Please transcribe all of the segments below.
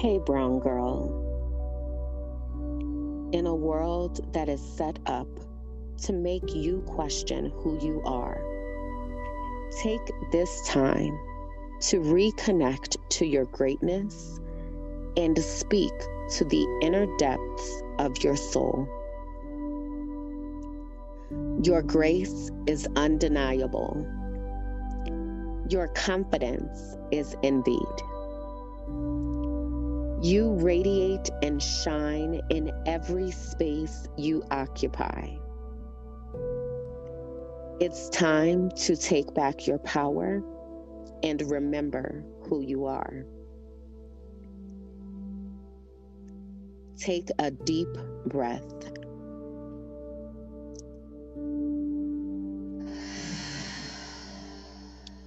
Hey, brown girl. In a world that is set up to make you question who you are, take this time to reconnect to your greatness and speak to the inner depths of your soul. Your grace is undeniable. Your confidence is envied. You radiate and shine in every space you occupy. It's time to take back your power and remember who you are. Take a deep breath.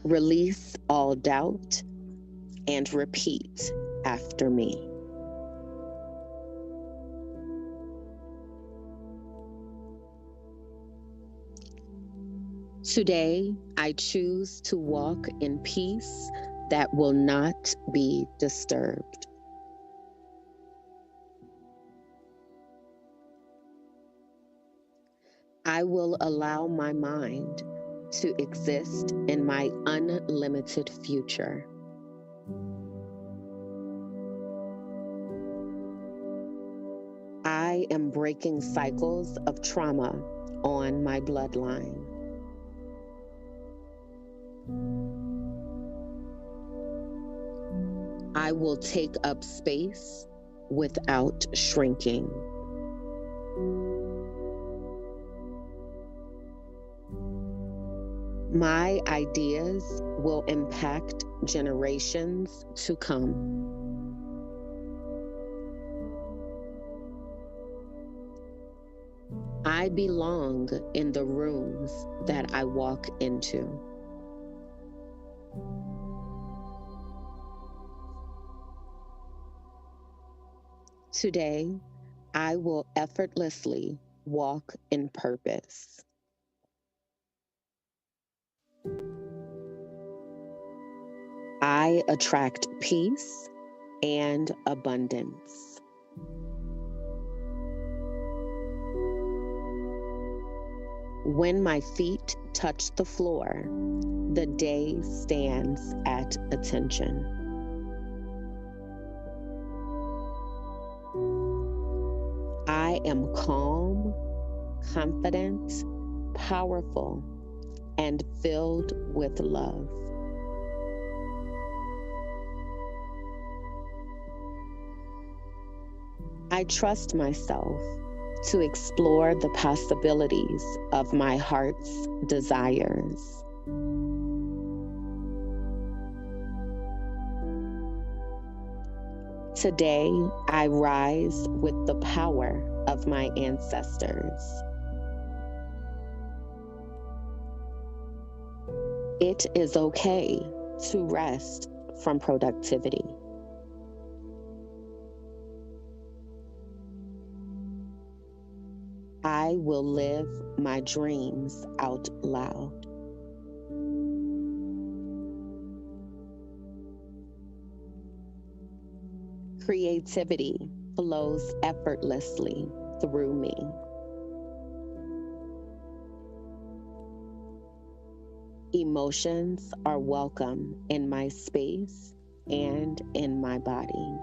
Release all doubt and repeat after me. Today, I choose to walk in peace that will not be disturbed. I will allow my mind to exist in my unlimited future. I am breaking cycles of trauma on my bloodline. I will take up space without shrinking. My ideas will impact generations to come. I belong in the rooms that I walk into. Today, I will effortlessly walk in purpose. I attract peace and abundance. When my feet touch the floor, the day stands at attention. I am calm, confident, powerful, and filled with love. I trust myself to explore the possibilities of my heart's desires. Today, I rise with the power of my ancestors. It is okay to rest from productivity. I will live my dreams out loud. Creativity flows effortlessly through me. Emotions are welcome in my space and in my body.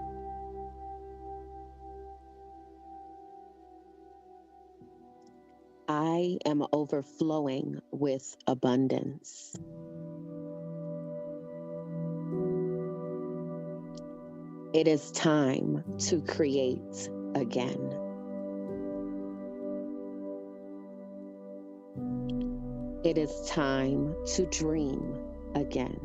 I am overflowing with abundance. It is time to create again. It is time to dream again.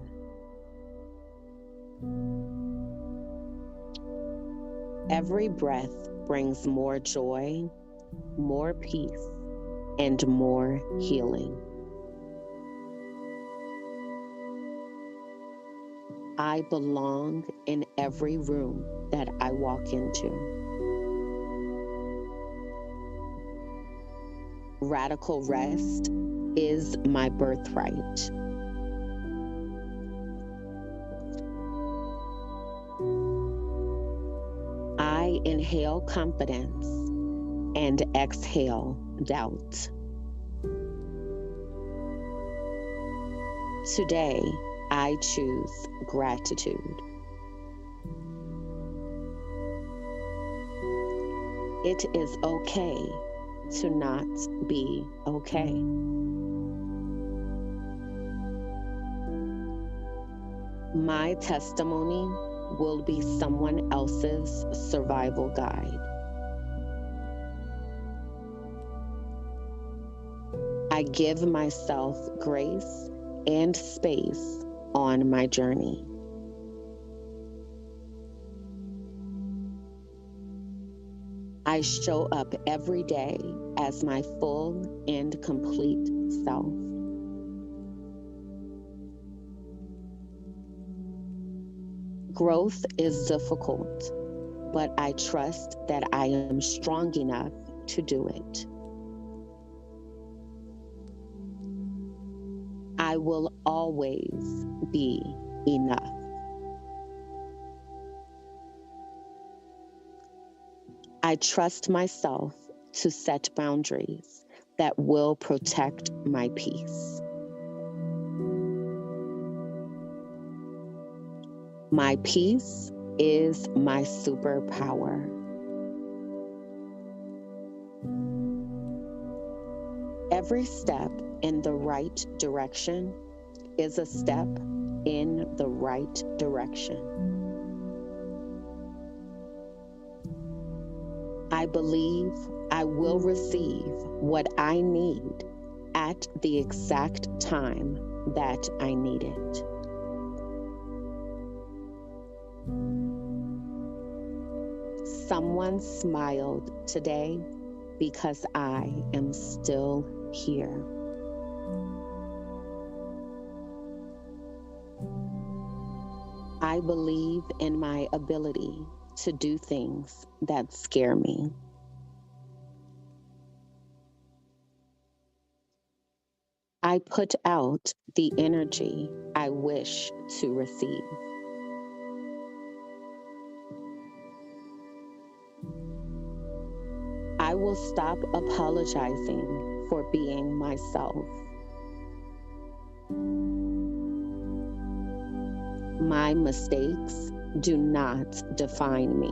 Every breath brings more joy, more peace, and more healing. I belong in every room that I walk into. Radical rest is my birthright. I inhale confidence and exhale doubt. Today, I choose gratitude. It is okay to not be okay. My testimony will be someone else's survival guide. I give myself grace and space on my journey. I show up every day as my full and complete self. Growth is difficult, but I trust that I am strong enough to do it. I will always be enough. I trust myself to set boundaries that will protect my peace. My peace is my superpower. Every step in the right direction is a step in the right direction. I believe I will receive what I need at the exact time that I need it. Someone smiled today because I am still here. I believe in my ability to do things that scare me. I put out the energy I wish to receive. I will stop apologizing for being myself. My mistakes do not define me.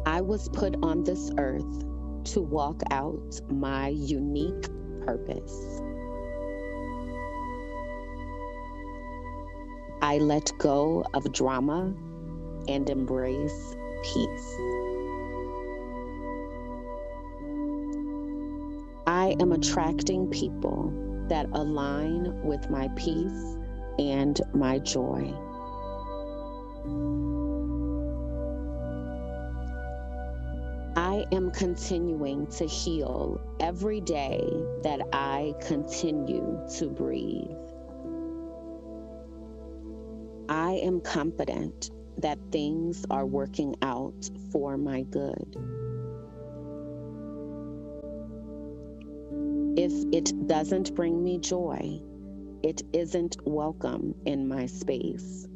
I was put on this earth to walk out my unique purpose. I let go of drama and embrace peace. I am attracting people that align with my peace and my joy. I am continuing to heal every day that I continue to breathe. I am confident that things are working out for my good. If it doesn't bring me joy, it isn't welcome in my space.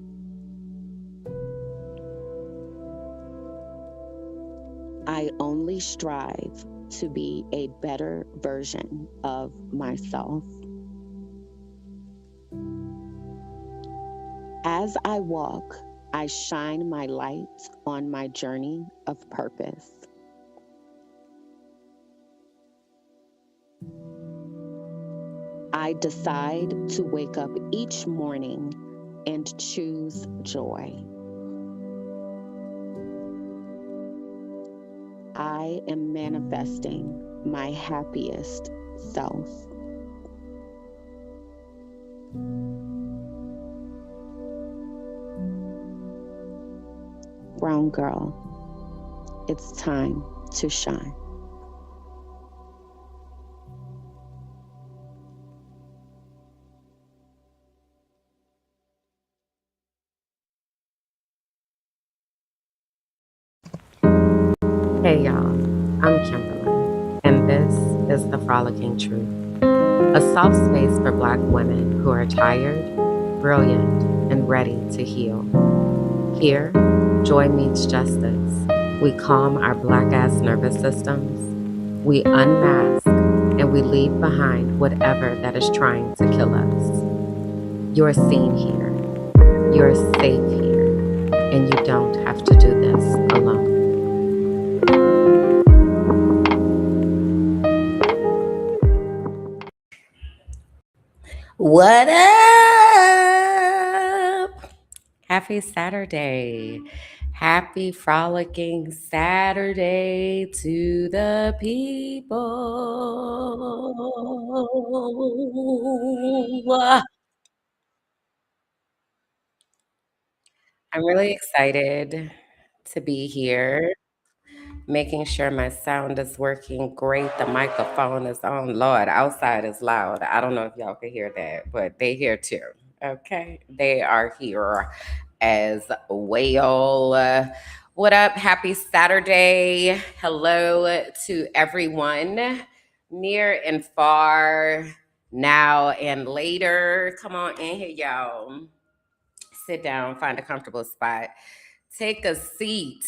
I only strive to be a better version of myself. As I walk, I shine my light on my journey of purpose. I decide to wake up each morning and choose joy. I am manifesting my happiest self. Brown girl, it's time to shine. Hey y'all, I'm Kimberly, and this is the Frolicking Truth, a soft space for Black women who are tired, brilliant, and ready to heal. Here, joy meets justice. We calm our black ass nervous systems. We unmask and we leave behind whatever that is trying to kill us. You're seen here. You're safe here. And you don't have to do this alone. What up? Happy Saturday. Happy frolicking Saturday to the people. I'm really excited to be here, making sure my sound is working great. The microphone is on. Lord, outside is loud. I don't know if y'all can hear that, but they here too. Okay. They are here as well. What up? Happy Saturday. Hello to everyone near and far, now and later. Come on in here, y'all. Sit down, find a comfortable spot, take a seat.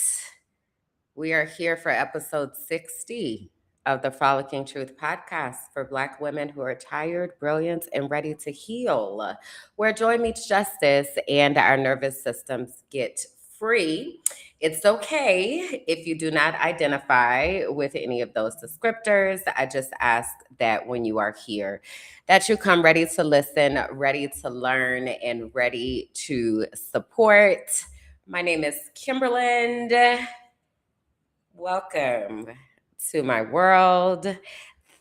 We are here for episode 60 of the Frolicking Truth podcast for Black women who are tired, brilliant, and ready to heal, where joy meets justice and our nervous systems get free. It's okay if you do not identify with any of those descriptors. I just ask that when you are here, that you come ready to listen, ready to learn, and ready to support. My name is Kimberland. Welcome to my world.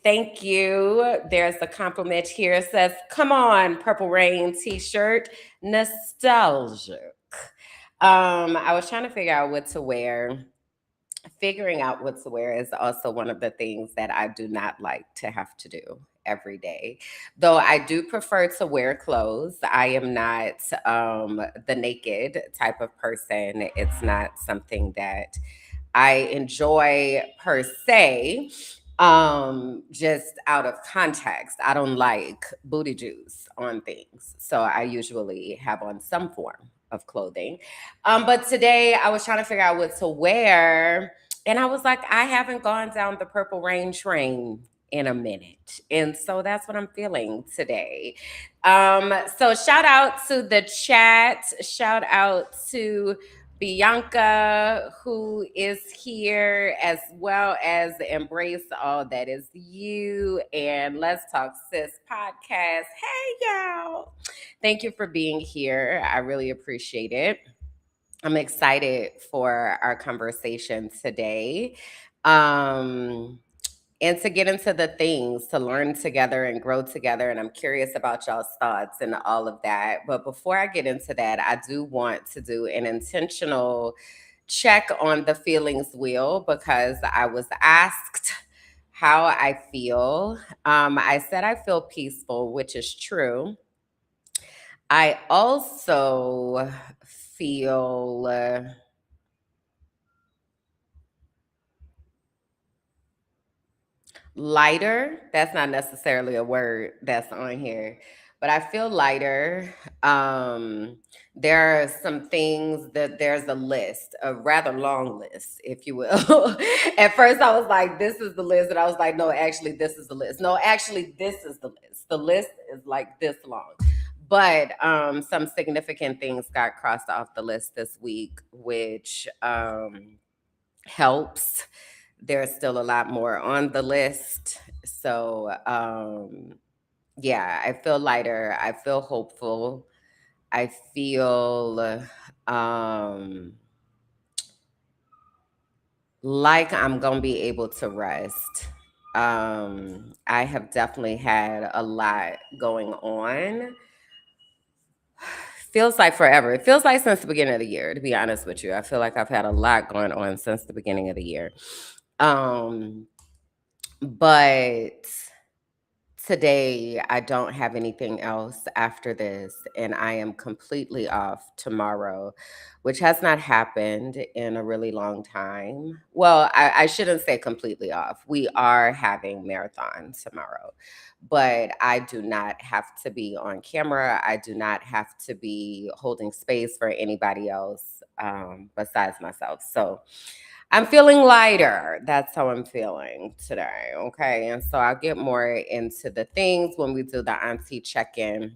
Thank you. There's a compliment here. It says, come on, Purple Rain t-shirt, nostalgic. I was trying to figure out what to wear. Figuring out what to wear is also one of the things that I do not like to have to do every day. Though I do prefer to wear clothes. I am not the naked type of person. It's not something that I enjoy per se, just out of context. I don't like booty juice on things. So I usually have on some form of clothing. But today I was trying to figure out what to wear. And I was like, I haven't gone down the Purple Rain train in a minute. And so that's what I'm feeling today. So shout out to the chat. Shout out to Bianca, who is here, as well as Embrace All That Is You and Let's Talk Sis podcast. Hey, y'all. Thank you for being here. I really appreciate it. I'm excited for our conversation today. And to get into the things, to learn together and grow together. And I'm curious about y'all's thoughts and all of that. But before I get into that, I do want to do an intentional check on the feelings wheel because I was asked how I feel. I said I feel peaceful, which is true. I also feel lighter. That's not necessarily a word that's on here, but I feel lighter. There are some things that there's a list, a rather long list, if you will. At first, I was like, this is the list. And I was like, no, actually, this is the list. No, actually, this is the list. The list is like this long. But some significant things got crossed off the list this week, which helps. There's still a lot more on the list. So, yeah, I feel lighter. I feel hopeful. I feel like I'm going to be able to rest. I have definitely had a lot going on. Feels like forever. It feels like since the beginning of the year, to be honest with you. I feel like I've had a lot going on since the beginning of the year. But Today, I don't have anything else after this, and I am completely off tomorrow, which has not happened in a really long time. Well, I shouldn't say completely off. We are having marathon tomorrow, but I do not have to be on camera. I do not have to be holding space for anybody else besides myself. So, I'm feeling lighter. That's how I'm feeling today. Okay. And so I'll get more into the things when we do the auntie check in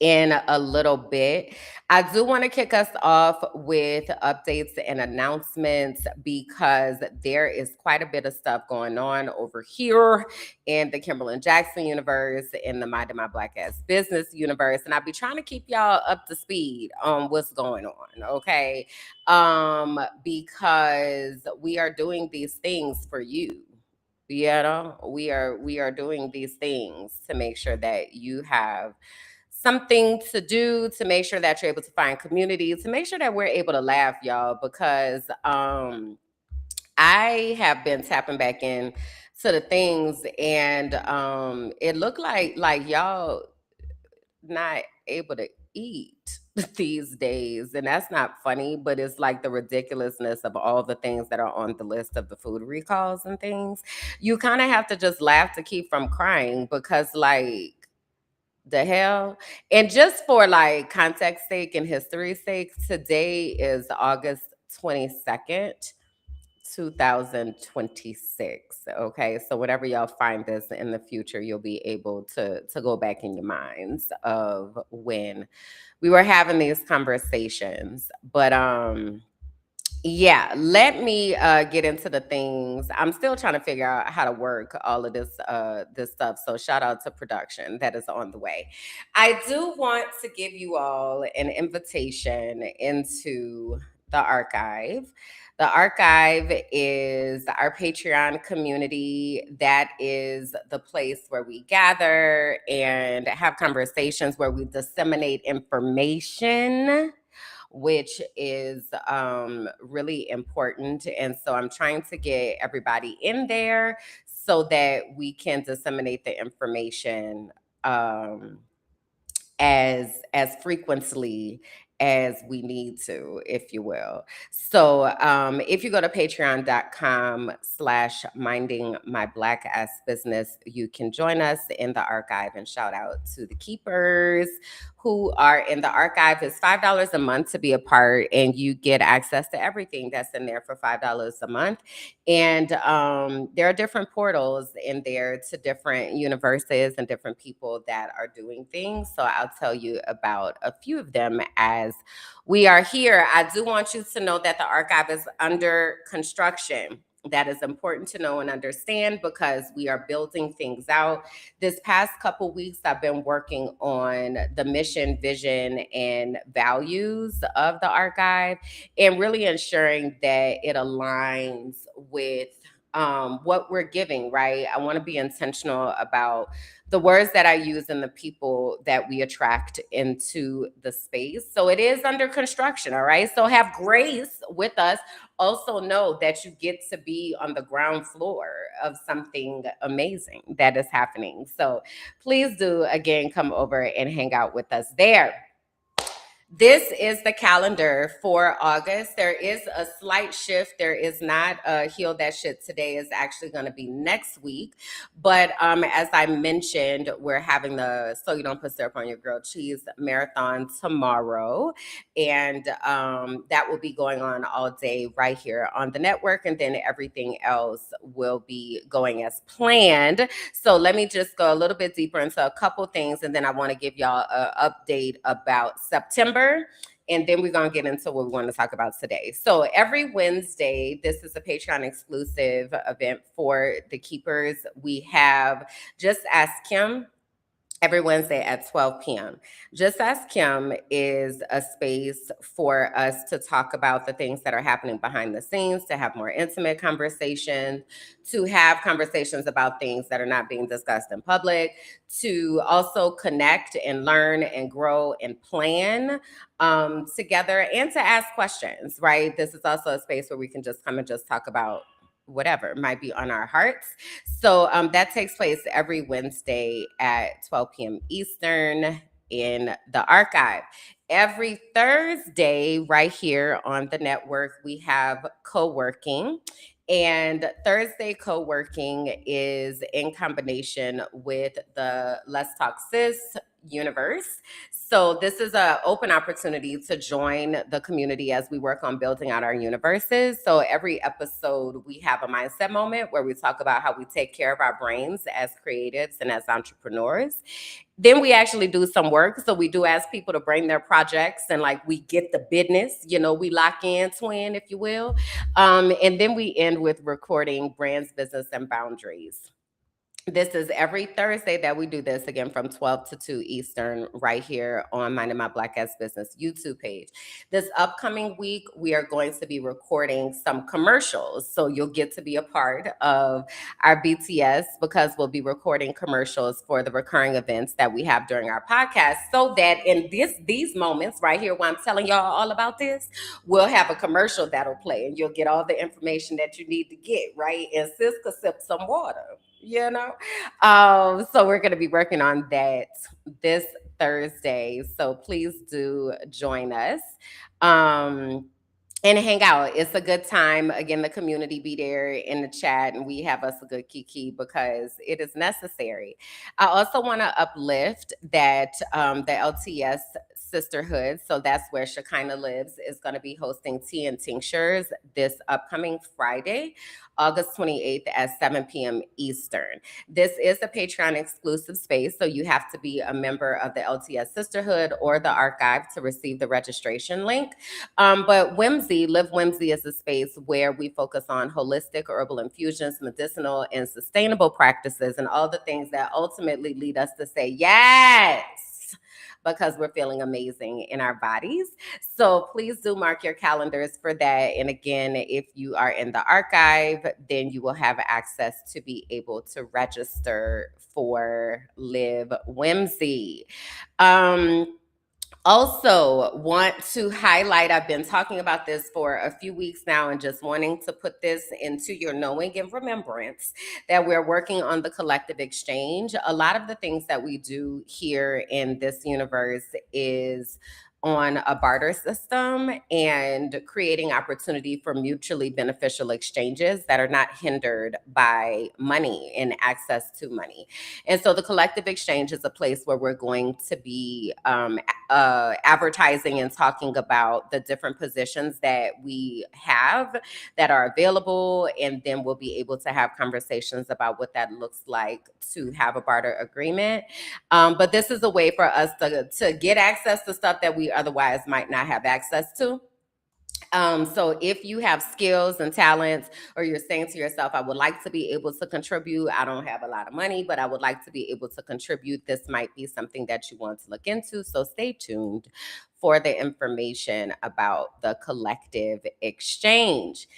a little bit. I do want to kick us off with updates and announcements because there is quite a bit of stuff going on over here in the Kimberly Jackson universe, in the Mind of My Black Ass Business universe. And I'll be trying to keep y'all up to speed on what's going on, okay? Because we are doing these things for you. You know, we are doing these things to make sure that you have something to do, to make sure that you're able to find community, to make sure that we're able to laugh, y'all, because I have been tapping back in to the things, and it looked like y'all not able to eat these days, and that's not funny, but it's like the ridiculousness of all the things that are on the list of the food recalls and things. You kind of have to just laugh to keep from crying, because like, the hell? And just for like context sake and history's sake, today is August 22nd, 2026. Okay. So whenever y'all find this in the future, you'll be able to go back in your minds of when we were having these conversations. But yeah, let me get into the things. I'm still trying to figure out how to work all of this stuff. So shout out to production that is on the way. I do want to give you all an invitation into the archive. The archive is our Patreon community. That is the place where we gather and have conversations, where we disseminate information, which is really important. And so I'm trying to get everybody in there so that we can disseminate the information um, as frequently as we need to, if you will. So if you go to patreon.com/minding my black ass business, you can join us in the archive. And shout out to the keepers who are in the archive. It's $5 a month to be a part, and you get access to everything that's in there for $5 a month. And there are different portals in there to different universes and different people that are doing things. So I'll tell you about a few of them as we are here. I do want you to know that the archive is under construction. That is important to know and understand because we are building things out. This past couple weeks, I've been working on the mission, vision, and values of the archive, and really ensuring that it aligns with what we're giving, right? I want to be intentional about the words that I use and the people that we attract into the space. So it is under construction, all right? So have grace with us. Also know that you get to be on the ground floor of something amazing that is happening. So please do, again, come over and hang out with us there. This is the calendar for August. There is a slight shift. There is not a heal that shit today, is actually going to be next week. But as I mentioned, we're having the So You Don't Put Syrup on Your Grilled Cheese marathon tomorrow. And that will be going on all day right here on the network. And then everything else will be going as planned. So let me just go a little bit deeper into a couple things, and then I want to give y'all an update about September, and then we're going to get into what we want to talk about today. So every Wednesday, this is a Patreon exclusive event for the keepers. We have Just Ask Kim every Wednesday at 12 p.m. Just Ask Kim is a space for us to talk about the things that are happening behind the scenes, to have more intimate conversations, to have conversations about things that are not being discussed in public, to also connect and learn and grow and plan together, and to ask questions, right? This is also a space where we can just come and just talk about whatever might be on our hearts. So that takes place every Wednesday at 12 p.m. Eastern in the archive. Every Thursday, right here on the network, we have co-working. And Thursday co-working is in combination with the Let's Talk Sis universe. So this is an open opportunity to join the community as we work on building out our universes. So every episode we have a mindset moment where we talk about how we take care of our brains as creatives and as entrepreneurs. Then we actually do some work. So we do ask people to bring their projects and like we get the business, we lock in twin, if you will. And then we end with recording brands, business, and boundaries. This is every Thursday that we do this again from 12 to 2 Eastern right here on Minding My Black Ass Business YouTube page. This upcoming week, we are going to be recording some commercials. So you'll get to be a part of our BTS because we'll be recording commercials for the recurring events that we have during our podcast so that in these moments right here where I'm telling y'all all about this, we'll have a commercial that'll play and you'll get all the information that you need to get, right? And sis could sip some water. So we're going to be working on that this Thursday. So please do join us. And hang out. It's a good time. Again, the community be there in the chat and we have us a good kiki because it is necessary. I also want to uplift that the LTS Sisterhood, so that's where Shekinah lives, is going to be hosting Tea and Tinctures this upcoming Friday, August 28th at 7 p.m. Eastern. This is a Patreon exclusive space, so you have to be a member of the LTS Sisterhood or the archive to receive the registration link. But Live Whimsy is a space where we focus on holistic herbal infusions, medicinal and sustainable practices, and all the things that ultimately lead us to say yes, because we're feeling amazing in our bodies. So please do mark your calendars for that. And again, if you are in the archive, then you will have access to be able to register for Live Whimsy. Also, want to highlight, I've been talking about this for a few weeks now and just wanting to put this into your knowing and remembrance that we're working on the collective exchange. A lot of the things that we do here in this universe is on a barter system and creating opportunity for mutually beneficial exchanges that are not hindered by money and access to money. And so the collective exchange is a place where we're going to be advertising and talking about the different positions that we have that are available. And then we'll be able to have conversations about what that looks like to have a barter agreement. But this is a way for us to get access to stuff that we otherwise might not have access to. So if you have skills and talents, or you're saying to yourself, I would like to be able to contribute, I don't have a lot of money, but I would like to be able to contribute, this might be something that you want to look into. So stay tuned for the information about the collective exchange.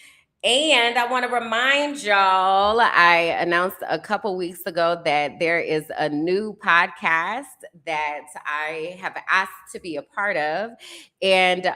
And I want to remind y'all, I announced a couple weeks ago that there is a new podcast that I have asked to be a part of. And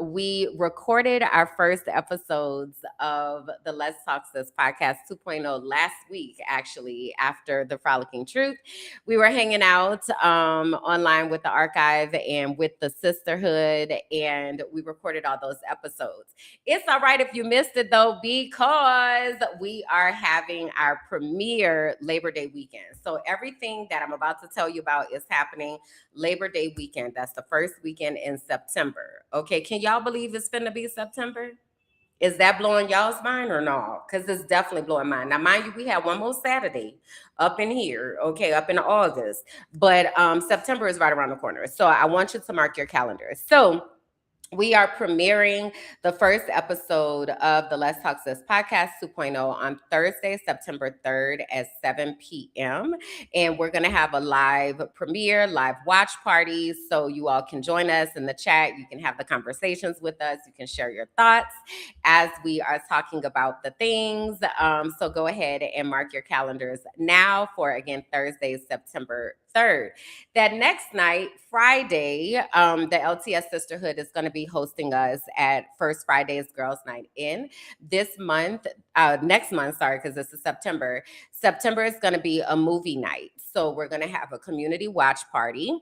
we recorded our first episodes of the Let's Talk Sis podcast 2.0 last week, actually, after the Frolicking Truth. We were hanging out online with the archive and with the sisterhood, and we recorded all those episodes. It's all right if you missed it though, because we are having our premiere Labor Day weekend. So everything that I'm about to tell you about is happening Labor Day weekend. That's the first weekend in September. Okay, can y'all believe it's finna be September? Is that blowing y'all's mind or no? Because it's definitely blowing mine. Now, mind you, we have one more Saturday up in here, okay, up in August. But September is right around the corner. So I want you to mark your calendars. So we are premiering the first episode of the Let's Talk Sis podcast 2.0 on Thursday, September 3rd at 7 p.m. And we're going to have a live premiere, live watch party. So you all can join us in the chat. You can have the conversations with us. You can share your thoughts as we are talking about the things. So go ahead and mark your calendars now for, again, Thursday, September 3rd. That next night, Friday, the LTS Sisterhood is going to be hosting us at First Friday's Girls Night In. This month, next month, sorry, because this is September. September is going to be a movie night. So we're going to have a community watch party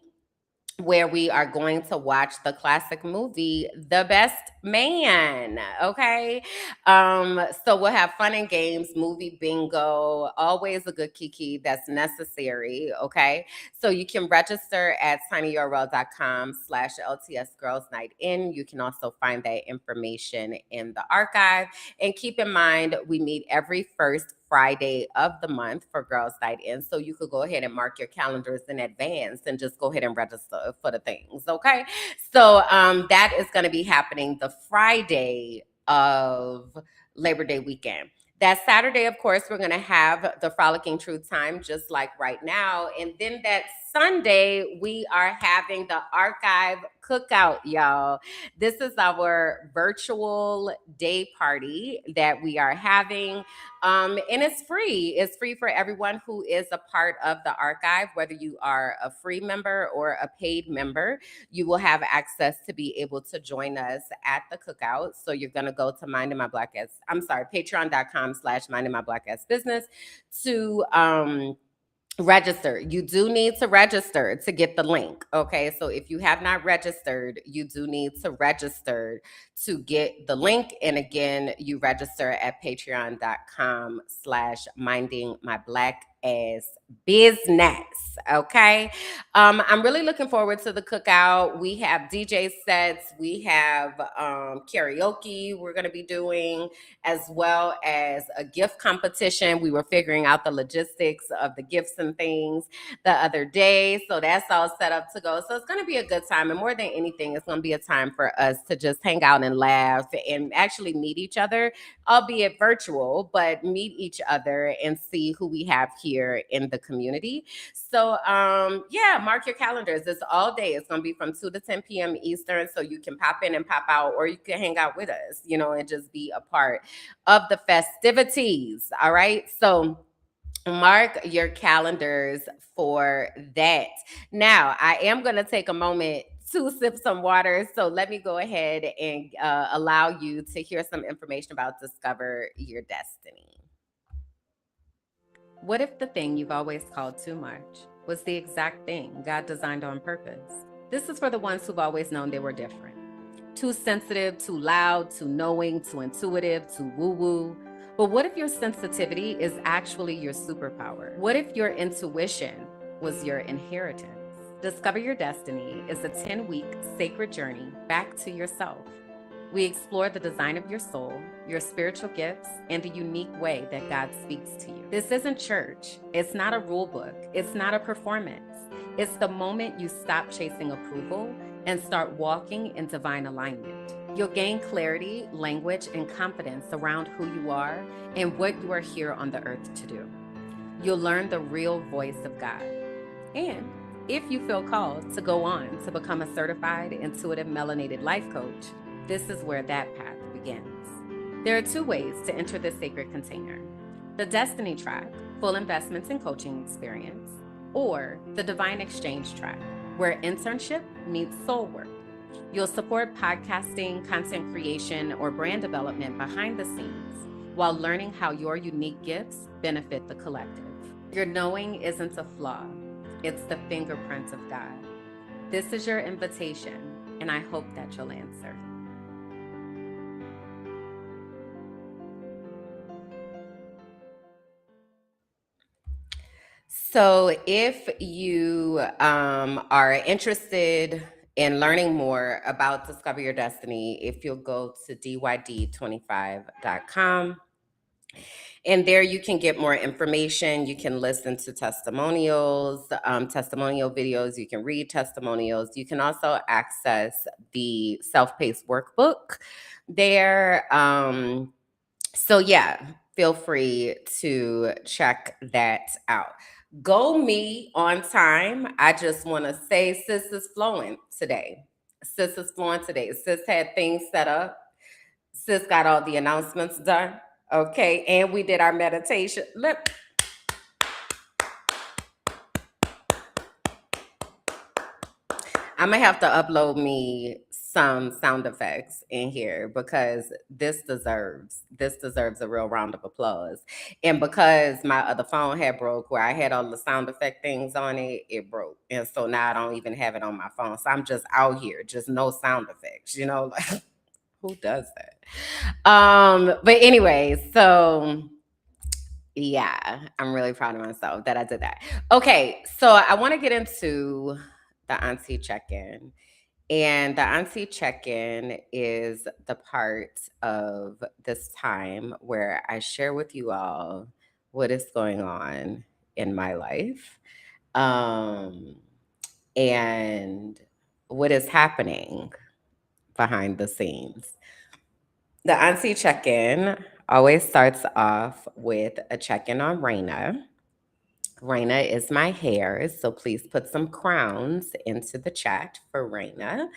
where we are going to watch the classic movie The Best Man. Okay, so we'll have fun and games, movie bingo, always a good kiki that's necessary. Okay, so you can register at tinyurl.com/LTS Girls Night In. You can also find that information in the archive, and keep in mind we meet every first Friday of the month for Girls Night In. So you could go ahead and mark your calendars in advance and just go ahead and register for the things. Okay. So that is going to be happening the Friday of Labor Day weekend. That Saturday, of course, we're going to have the Frolicking True Time, just like right now. And then that Sunday, we are having the Archive Cookout, y'all. This is our virtual day party that we are having. And it's free. It's free for everyone who is a part of the archive, whether you are a free member or a paid member. You will have access to be able to join us at the cookout. So you're going to go to patreon.com/mindingmyblack-ass-business to register. You do need to register to get the link. Okay. So if you have not registered, you do need to register to get the link. And again, you register at patreon.com/mindingmyblack-ass-business. Okay. I'm really looking forward to the cookout. We have DJ sets, we have karaoke we're going to be doing, as well as a gift competition. We were figuring out the logistics of the gifts and things the other day. So that's all set up to go. So it's going to be a good time. And more than anything, it's going to be a time for us to just hang out and laugh and actually meet each other, albeit virtual, but meet each other and see who we have here in the community. So yeah, mark your calendars. It's all day. It's going to be from 2 to 10 p.m. Eastern. So you can pop in and pop out, or you can hang out with us, and just be a part of the festivities. All right. So mark your calendars for that. Now, I am going to take a moment to sip some water. So let me go ahead and allow you to hear some information about Discover Your Destiny. What if the thing you've always called too much was the exact thing God designed on purpose? This is for the ones who've always known they were different. Too sensitive, too loud, too knowing, too intuitive, too woo-woo. But what if your sensitivity is actually your superpower? What if your intuition was your inheritance? Discover Your Destiny is a 10-week sacred journey back to yourself. We explore the design of your soul, your spiritual gifts, and the unique way that God speaks to you. This isn't church. It's not a rule book. It's not a performance. It's the moment you stop chasing approval and start walking in divine alignment. You'll gain clarity, language, and confidence around who you are and what you are here on the earth to do. You'll learn the real voice of God. And if you feel called to go on to become a certified intuitive melanated life coach, this is where that path begins. There are 2 ways to enter this sacred container: the Destiny track, full investments and coaching experience, or the Divine Exchange track, where internship meets soul work. You'll support podcasting, content creation, or brand development behind the scenes while learning how your unique gifts benefit the collective. Your knowing isn't a flaw. It's the fingerprint of God. This is your invitation, and I hope that you'll answer. So if you are interested in learning more about Discover Your Destiny, if you'll go to dyd25.com, and there you can get more information. You can listen to testimonials, testimonial videos. You can read testimonials. You can also access the self-paced workbook there. So yeah, feel free to check that out. Go me on time. I just want to say sis is flowing today. Sis is flowing today. Sis had things set up. Sis got all the announcements done. Okay. And we did our meditation. Look. I'm gonna have to upload me some sound effects in here because this deserves a real round of applause. And because my other phone had broke where I had all the sound effect things on it, it broke. And so now I don't even have it on my phone. So I'm just out here, just no sound effects, like who does that? But anyway, so yeah, I'm really proud of myself that I did that. Okay, so I want to get into the auntie check-in. And the auntie check-in is the part of this time where I share with you all what is going on in my life, um, and what is happening behind the scenes. The auntie check-in always starts off with a check-in on Raina. Raina is my hair, so please put some crowns into the chat for Raina.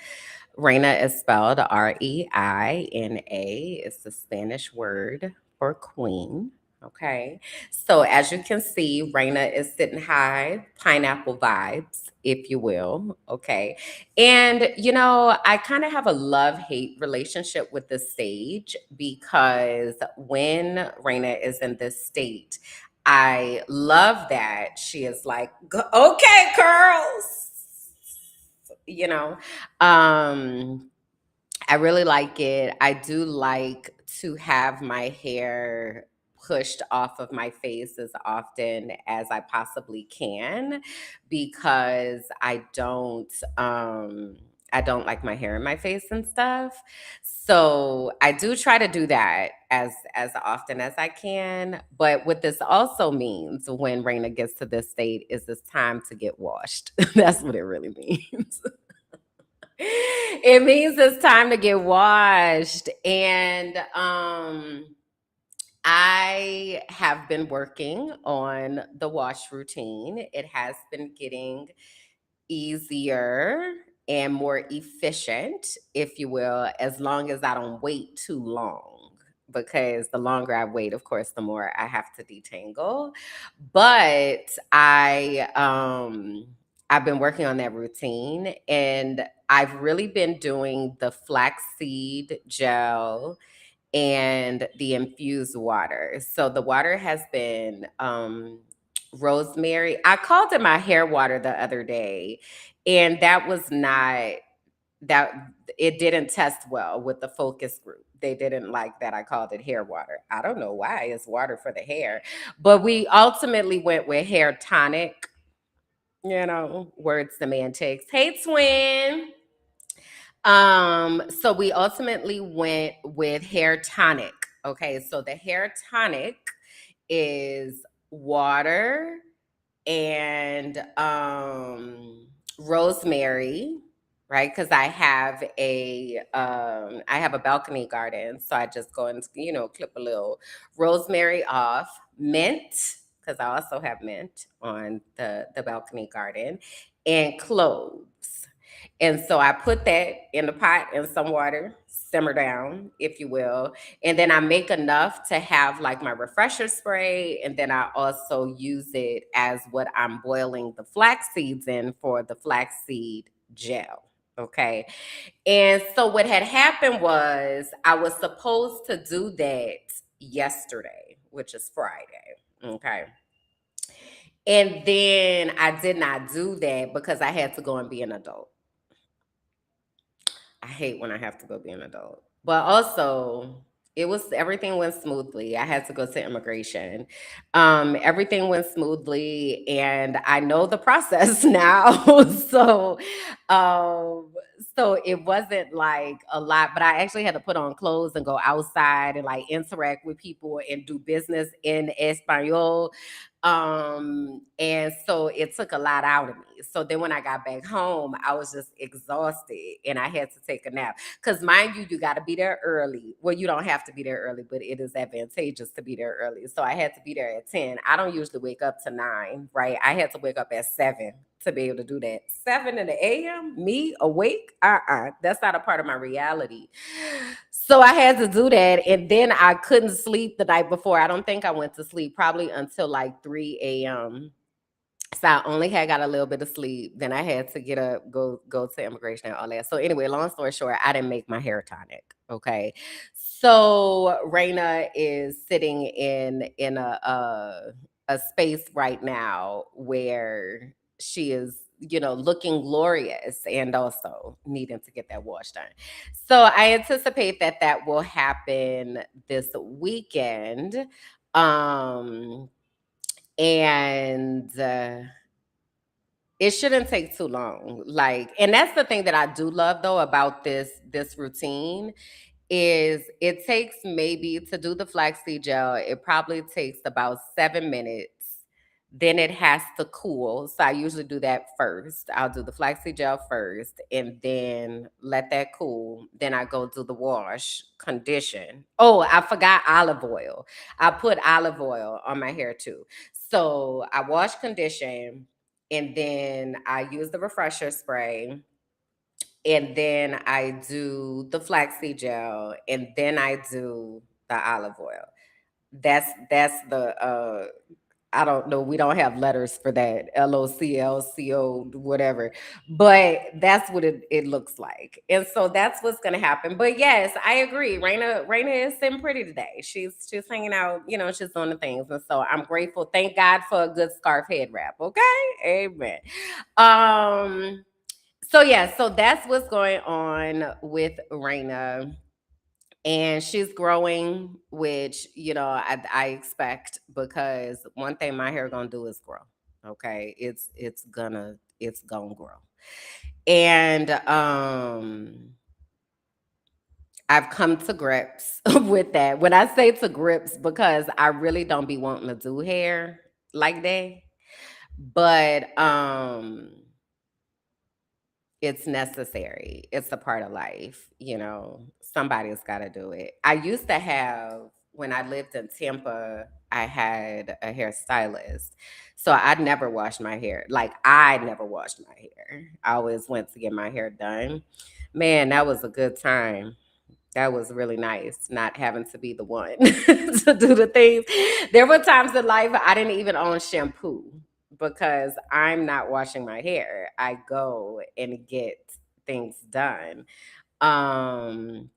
Reina is spelled Reina. It's the Spanish word for queen. Okay. So as you can see, Reina is sitting high, pineapple vibes, if you will. Okay. And, I kind of have a love hate relationship with the stage because when Reina is in this state, I love that she is like, okay, girls, you know. Um, I really like it. I do like to have my hair pushed off of my face as often as I possibly can because I don't like my hair in my face and stuff. So I do try to do that as often as I can. But what this also means when Raina gets to this state is it's time to get washed. That's what it really means. It means it's time to get washed. And I have been working on the wash routine. It has been getting easier and more efficient, if you will, as long as I don't wait too long. Because the longer I wait, of course, the more I have to detangle. But I've been working on that routine, and I've really been doing the flaxseed gel and the infused water. So the water has been rosemary. I called it my hair water the other day, and that was not that it didn't test well with the focus group. They didn't like that I called it hair water. I don't know why. It's water for the hair. But we ultimately went with hair tonic, word semantics. Hey twin. So we ultimately went with hair tonic. Okay, so the hair tonic is water and rosemary, right? Because I have a balcony garden, so I just go and clip a little rosemary off, mint because I also have mint on the balcony garden, and cloves. And so I put that in the pot in some water, simmer down, if you will. And then I make enough to have like my refresher spray. And then I also use it as what I'm boiling the flax seeds in for the flaxseed gel. Okay. And so what had happened was I was supposed to do that yesterday, which is Friday. Okay. And then I did not do that because I had to go and be an adult. I hate when I have to go be an adult. But also, everything went smoothly. I had to go to immigration. Everything went smoothly, and I know the process now. so, um, so it wasn't like a lot, but I actually had to put on clothes and go outside and like interact with people and do business in Espanol. And so it took a lot out of me. So then when I got back home, I was just exhausted and I had to take a nap. Because mind you, you got to be there early. Well, you don't have to be there early, but it is advantageous to be there early. So I had to be there at 10. I don't usually wake up to 9, right? I had to wake up at 7 to be able to do that. 7 in the a.m., me awake? That's not a part of my reality. So I had to do that. And then I couldn't sleep the night before. I don't think I went to sleep probably until like 3 a.m. So I only had got a little bit of sleep. Then I had to get up, go to immigration and all that. So anyway, long story short, I didn't make my hair tonic. Okay. So Raina is sitting in a space right now where she is, looking glorious and also needing to get that wash done. So I anticipate that that will happen this weekend. Um and it shouldn't take too long. Like, and that's the thing that I do love though about this routine is it takes maybe to do the flaxseed gel, it probably takes about 7 minutes. Then it has to cool. So I usually do that first. I'll do the flaxseed gel first and then let that cool. Then I go do the wash, condition. Oh, I forgot olive oil. I put olive oil on my hair too. So I wash, condition, and then I use the refresher spray, and then I do the flaxseed gel, and then I do the olive oil. That's the I don't know, we don't have letters for that. LOCLCO, whatever. But that's what it looks like. And so that's what's gonna happen. But yes, I agree. Raina is sitting pretty today. She's hanging out, she's doing the things. And so I'm grateful. Thank God for a good scarf head wrap. Okay. Amen. So yeah, so that's what's going on with Raina, and she's growing, which I expect, because one thing my hair gonna do is grow. Okay, it's gonna grow, and I've come to grips with that. When I say to grips, because I really don't be wanting to do hair like that, but it's necessary. It's a part of life, Somebody's got to do it. I used to have, when I lived in Tampa, I had a hairstylist. So I'd never washed my hair. Like, I never washed my hair. I always went to get my hair done. Man, that was a good time. That was really nice, not having to be the one to do the things. There were times in life I didn't even own shampoo because I'm not washing my hair. I go and get things done. Um,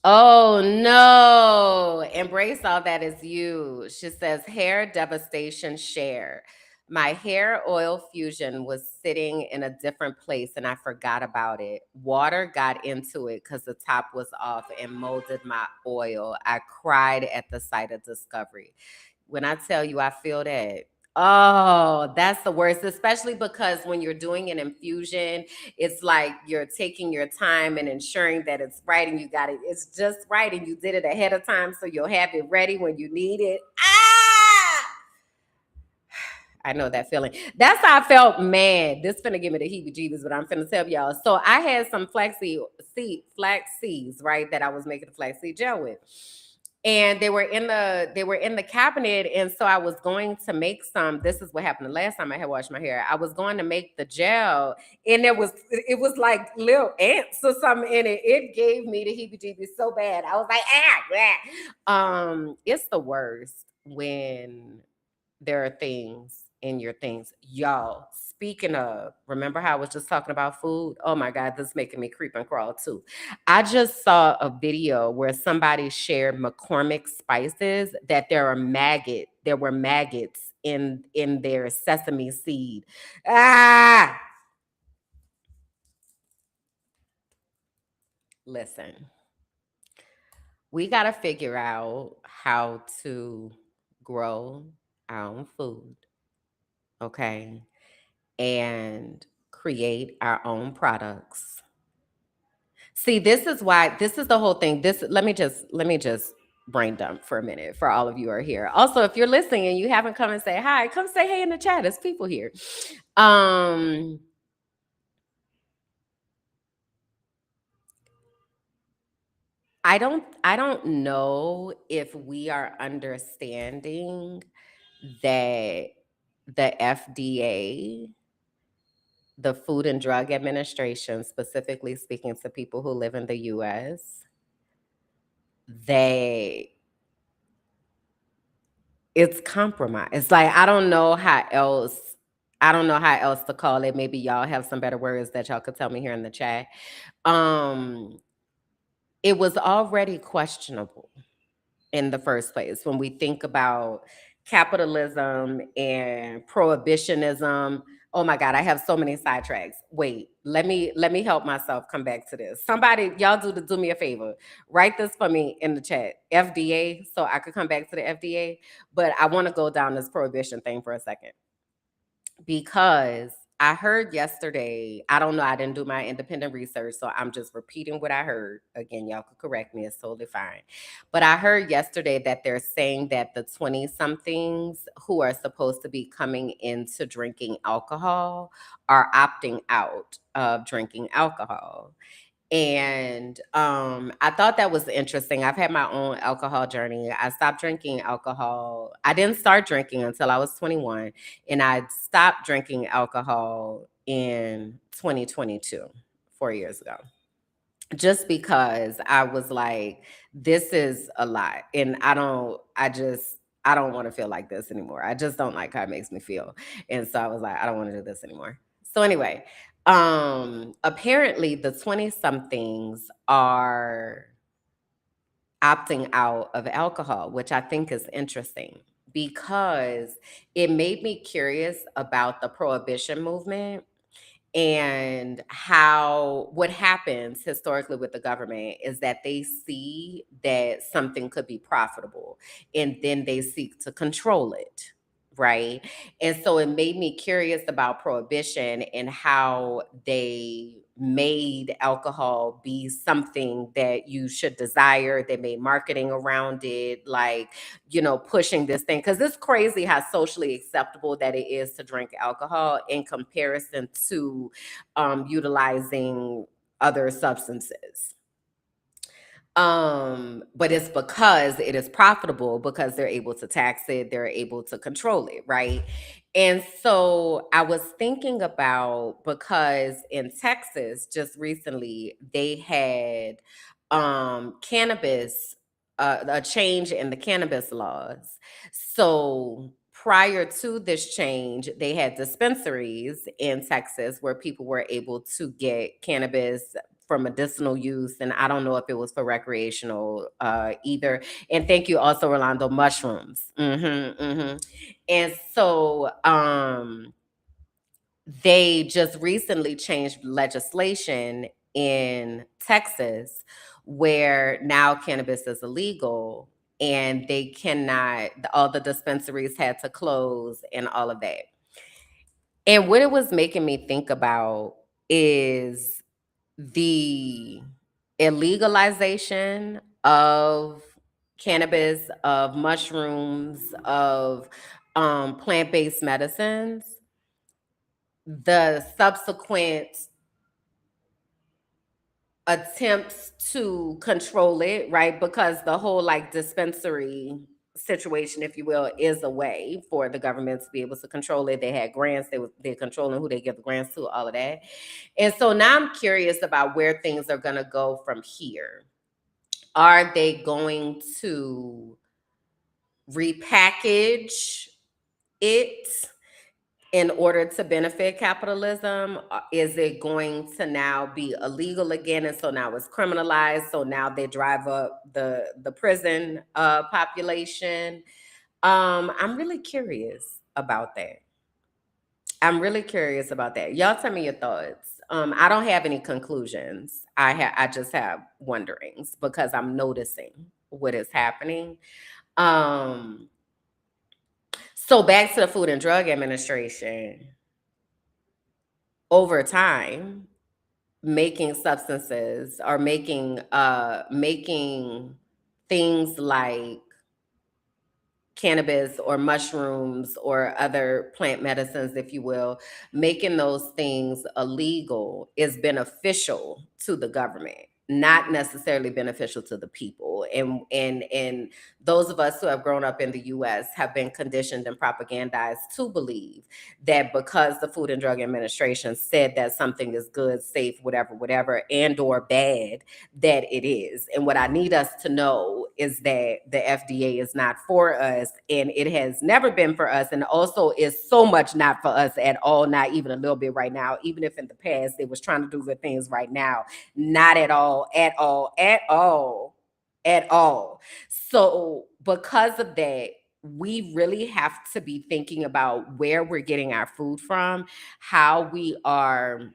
Oh no. Embrace all that is you. She says, hair devastation share. My hair oil fusion was sitting in a different place and I forgot about it. Water got into it because the top was off and molded my oil. I cried at the sight of discovery. When I tell you I feel that, oh, that's the worst, especially because when you're doing an infusion, it's like you're taking your time and ensuring that it's right and you got it. It's just right and you did it ahead of time so you'll have it ready when you need it. Ah! I know that feeling. That's how I felt. Man, this finna give me the heebie-jeebies, but I'm finna tell y'all. So I had some flax seeds, right, that I was making the flaxseed gel with, and they were in the cabinet, and so I was going to make some. This is what happened the last time I had washed my hair. I was going to make the gel, and it was like little ants or something in it. It gave me the heebie-jeebies so bad. I was like, it's the worst when there are things in your things. Y'all, speaking of, remember how I was just talking about food? Oh my God, this is making me creep and crawl too. I just saw a video where somebody shared McCormick spices that there were maggots in their sesame seed. Ah, listen, we got to figure out how to grow our own food, okay? And create our own products. See, this is the whole thing. This let me just brain dump for a minute for all of you who are here. Also, if you're listening and you haven't come and say hi, come say hey in the chat. There's people here. Um I don't know if we are understanding that the FDA, the Food and Drug Administration, specifically speaking to people who live in the US, they it's compromised. It's like I don't know how else. I don't know how else to call it. Maybe y'all have some better words that y'all could tell me here in the chat. Um, it was already questionable in the first place when we think about capitalism and prohibitionism. Oh my god, I have so many sidetracks. Wait, let me help myself come back to this. Somebody, y'all do me a favor, write this for me in the chat, FDA, so I could come back to the FDA. But I want to go down this prohibition thing for a second, because I heard yesterday, I don't know, I didn't do my independent research, so I'm just repeating what I heard. Again, y'all could correct me, it's totally fine. But I heard yesterday that they're saying that the 20 somethings who are supposed to be coming into drinking alcohol are opting out of drinking alcohol. And I thought that was interesting. I've had my own alcohol journey. I stopped drinking alcohol. I didn't start drinking until I was 21, and I stopped drinking alcohol in 2022, 4 years ago, just because I was like, this is a lot. And I don't want to feel like this anymore. I just don't like how it makes me feel. And so I was like, I don't want to do this anymore. So anyway, apparently the 20 somethings are opting out of alcohol, which I think is interesting because it made me curious about the prohibition movement and how what happens historically with the government is that they see that something could be profitable and then they seek to control it, right? And so it made me curious about prohibition and how they made alcohol be something that you should desire. They made marketing around it, like, pushing this thing, because it's crazy how socially acceptable that it is to drink alcohol in comparison to utilizing other substances. But it's because it is profitable, because they're able to tax it, they're able to control it, right? And so I was thinking about, because in Texas just recently they had cannabis, a change in the cannabis laws. So prior to this change, they had dispensaries in Texas where people were able to get cannabis for medicinal use, and I don't know if it was for recreational either. And thank you also, Rolando, mushrooms. And so they just recently changed legislation in Texas where now cannabis is illegal, and they cannot, all the dispensaries had to close and all of that. And what it was making me think about is the illegalization of cannabis, of mushrooms, of plant-based medicines, the subsequent attempts to control it, right? Because the whole like dispensary situation, if you will, is a way for the government to be able to control it. They had grants, they're controlling who they give the grants to, all of that. And so now I'm curious about where things are gonna go from here. Are they going to repackage it in order to benefit capitalism? Is it going to now be illegal again, and so now it's criminalized, so now they drive up the prison population? I'm really curious about that. I'm really curious about that. Y'all tell me your thoughts. I don't have any conclusions. I just have wonderings because I'm noticing what is happening. um so back to the Food and Drug Administration. Over time, making substances, or making things like cannabis or mushrooms or other plant medicines, if you will, making those things illegal is beneficial to the government, not necessarily beneficial to the people. people, and those of us who have grown up in the US have been conditioned and propagandized to believe that because the Food and Drug Administration said that something is good, safe, whatever, and or bad, that it is. And what I need us to know is that the FDA is not for us, and it has never been for us, and also is so much not for us at all, not even a little bit right now. Even if in the past they was trying to do good things, right now, not at all, at all, at all, at all. So because of that, we really have to be thinking about where we're getting our food from, how we are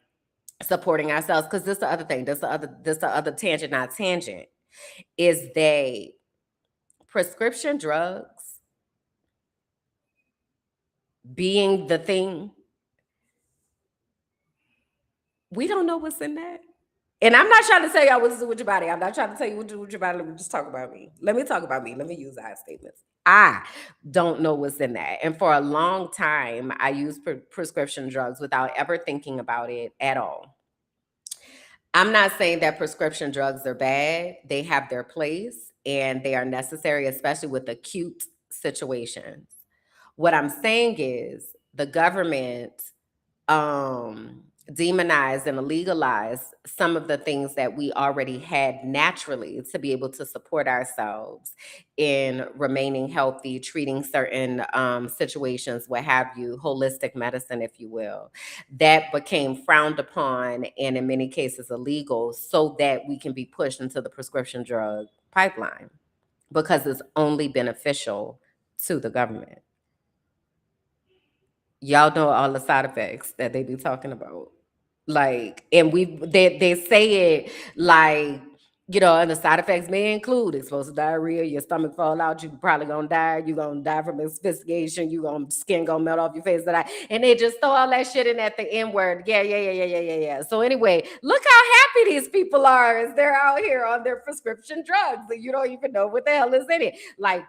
supporting ourselves. Because this is the other thing. This the other tangent, not tangent, is that prescription drugs being the thing, we don't know what's in that. And I'm not trying to tell y'all what to do with your body. I'm not trying to tell you what to do with your body. Let me just talk about me. Let me talk about me. Let me use I statements. I don't know what's in that. And for a long time, I used prescription drugs without ever thinking about it at all. I'm not saying that prescription drugs are bad. They have their place and they are necessary, especially with acute situations. What I'm saying is the government demonize and illegalize some of the things that we already had naturally to be able to support ourselves in remaining healthy, treating certain situations, what have you, holistic medicine, if you will, that became frowned upon and in many cases illegal so that we can be pushed into the prescription drug pipeline because it's only beneficial to the government. Y'all know all the side effects that they be talking about. Like, and they say it like, and the side effects may include explosive diarrhea, your stomach fall out, you probably gonna die, you gonna die from asphyxiation, skin gonna melt off your face, and they just throw all that shit in at the N word. Yeah. So anyway, look how happy these people are as they're out here on their prescription drugs, and you don't even know what the hell is in it. Like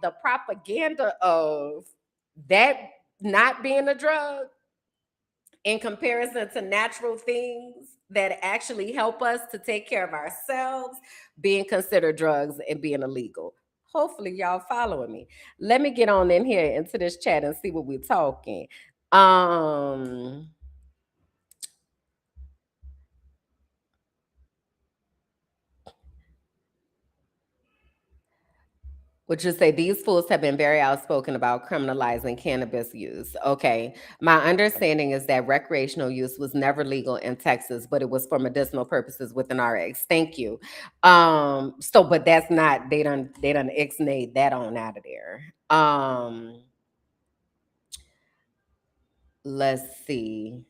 the propaganda of that not being a drug in comparison to natural things that actually help us to take care of ourselves being considered drugs and being illegal. Hopefully y'all following me. Let me get on in here into this chat and see what we're talking. Would you say these fools have been very outspoken about criminalizing cannabis use? Okay. My understanding is that recreational use was never legal in Texas, but it was for medicinal purposes with an RX. Thank you. But that's not, they done ixnayed that on out of there. Let's see.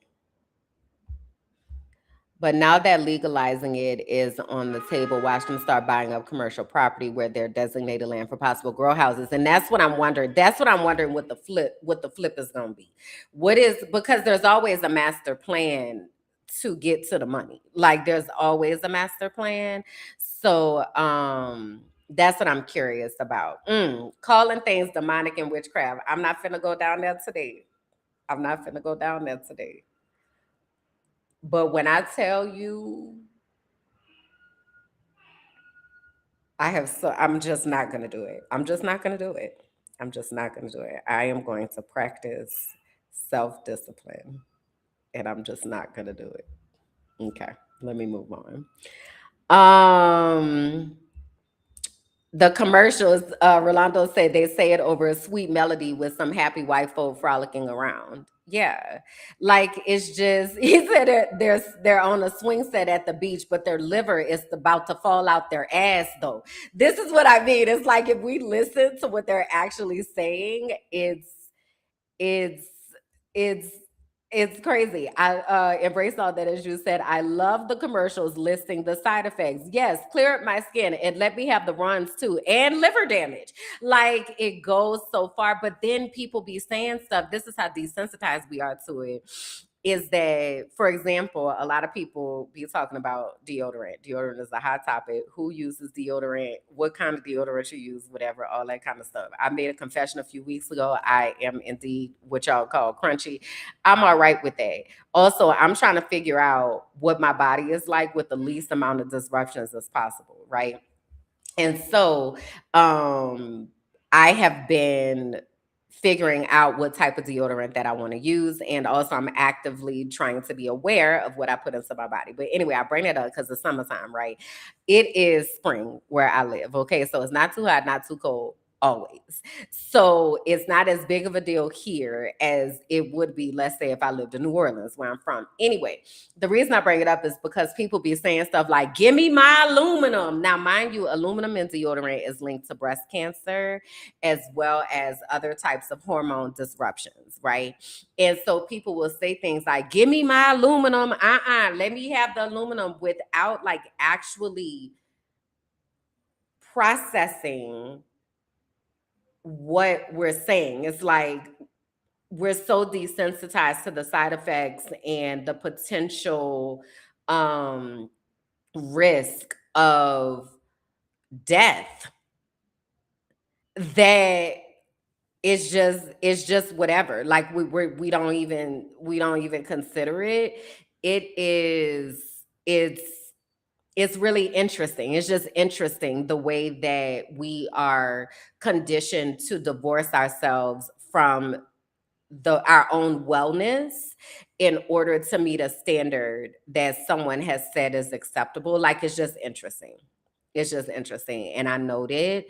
But now that legalizing it is on the table, watch them start buying up commercial property where they're designated land for possible grow houses. And that's what I'm wondering. That's what I'm wondering what the flip is gonna be. Because there's always a master plan to get to the money. Like there's always a master plan. So that's what I'm curious about. Calling things demonic and witchcraft. I'm not finna go down there today. I'm not finna go down there today. But when I tell you, I'm just not going to do it. I'm just not going to do it. I'm just not going to do it. I am going to practice self discipline and I'm just not going to do it. Okay, let me move on. The commercials, Rolando said they say it over a sweet melody with some happy white folk frolicking around. Yeah, like it's just he said they're on a swing set at the beach, but their liver is about to fall out their ass. Though this is what I mean. It's like if we listen to what they're actually saying, it's it's it's crazy. I embrace all that, as you said. I love the commercials listing the side effects. Yes, clear up my skin and let me have the runs too, and liver damage. Like it goes so far, but then people be saying stuff. This is how desensitized we are to it. Is that, for example, a lot of people be talking about deodorant. Deodorant is a hot topic. Who uses deodorant? What kind of deodorant you use? Whatever, all that kind of stuff. I made a confession a few weeks ago. I am indeed what y'all call crunchy. I'm all right with that. Also, I'm trying to figure out what my body is like with the least amount of disruptions as possible, right? And so I have been figuring out what type of deodorant that I want to use. And also, I'm actively trying to be aware of what I put into my body. But anyway, I bring it up because it's summertime, right? It is spring where I live. Okay. So it's not too hot, not too cold. Always. So it's not as big of a deal here as it would be, let's say, if I lived in New Orleans, where I'm from. Anyway, the reason I bring it up is because people be saying stuff like, give me my aluminum. Now, mind you, aluminum in deodorant is linked to breast cancer as well as other types of hormone disruptions, right? And so people will say things like, give me my aluminum. Let me have the aluminum without like actually processing what we're saying. It's like we're so desensitized to the side effects and the potential um risk of death that it's just whatever, like we don't even consider it. It is it's it's really interesting. It's just interesting the way that we are conditioned to divorce ourselves from our own wellness in order to meet a standard that someone has said is acceptable. Like, it's just interesting. It's just interesting. And I noted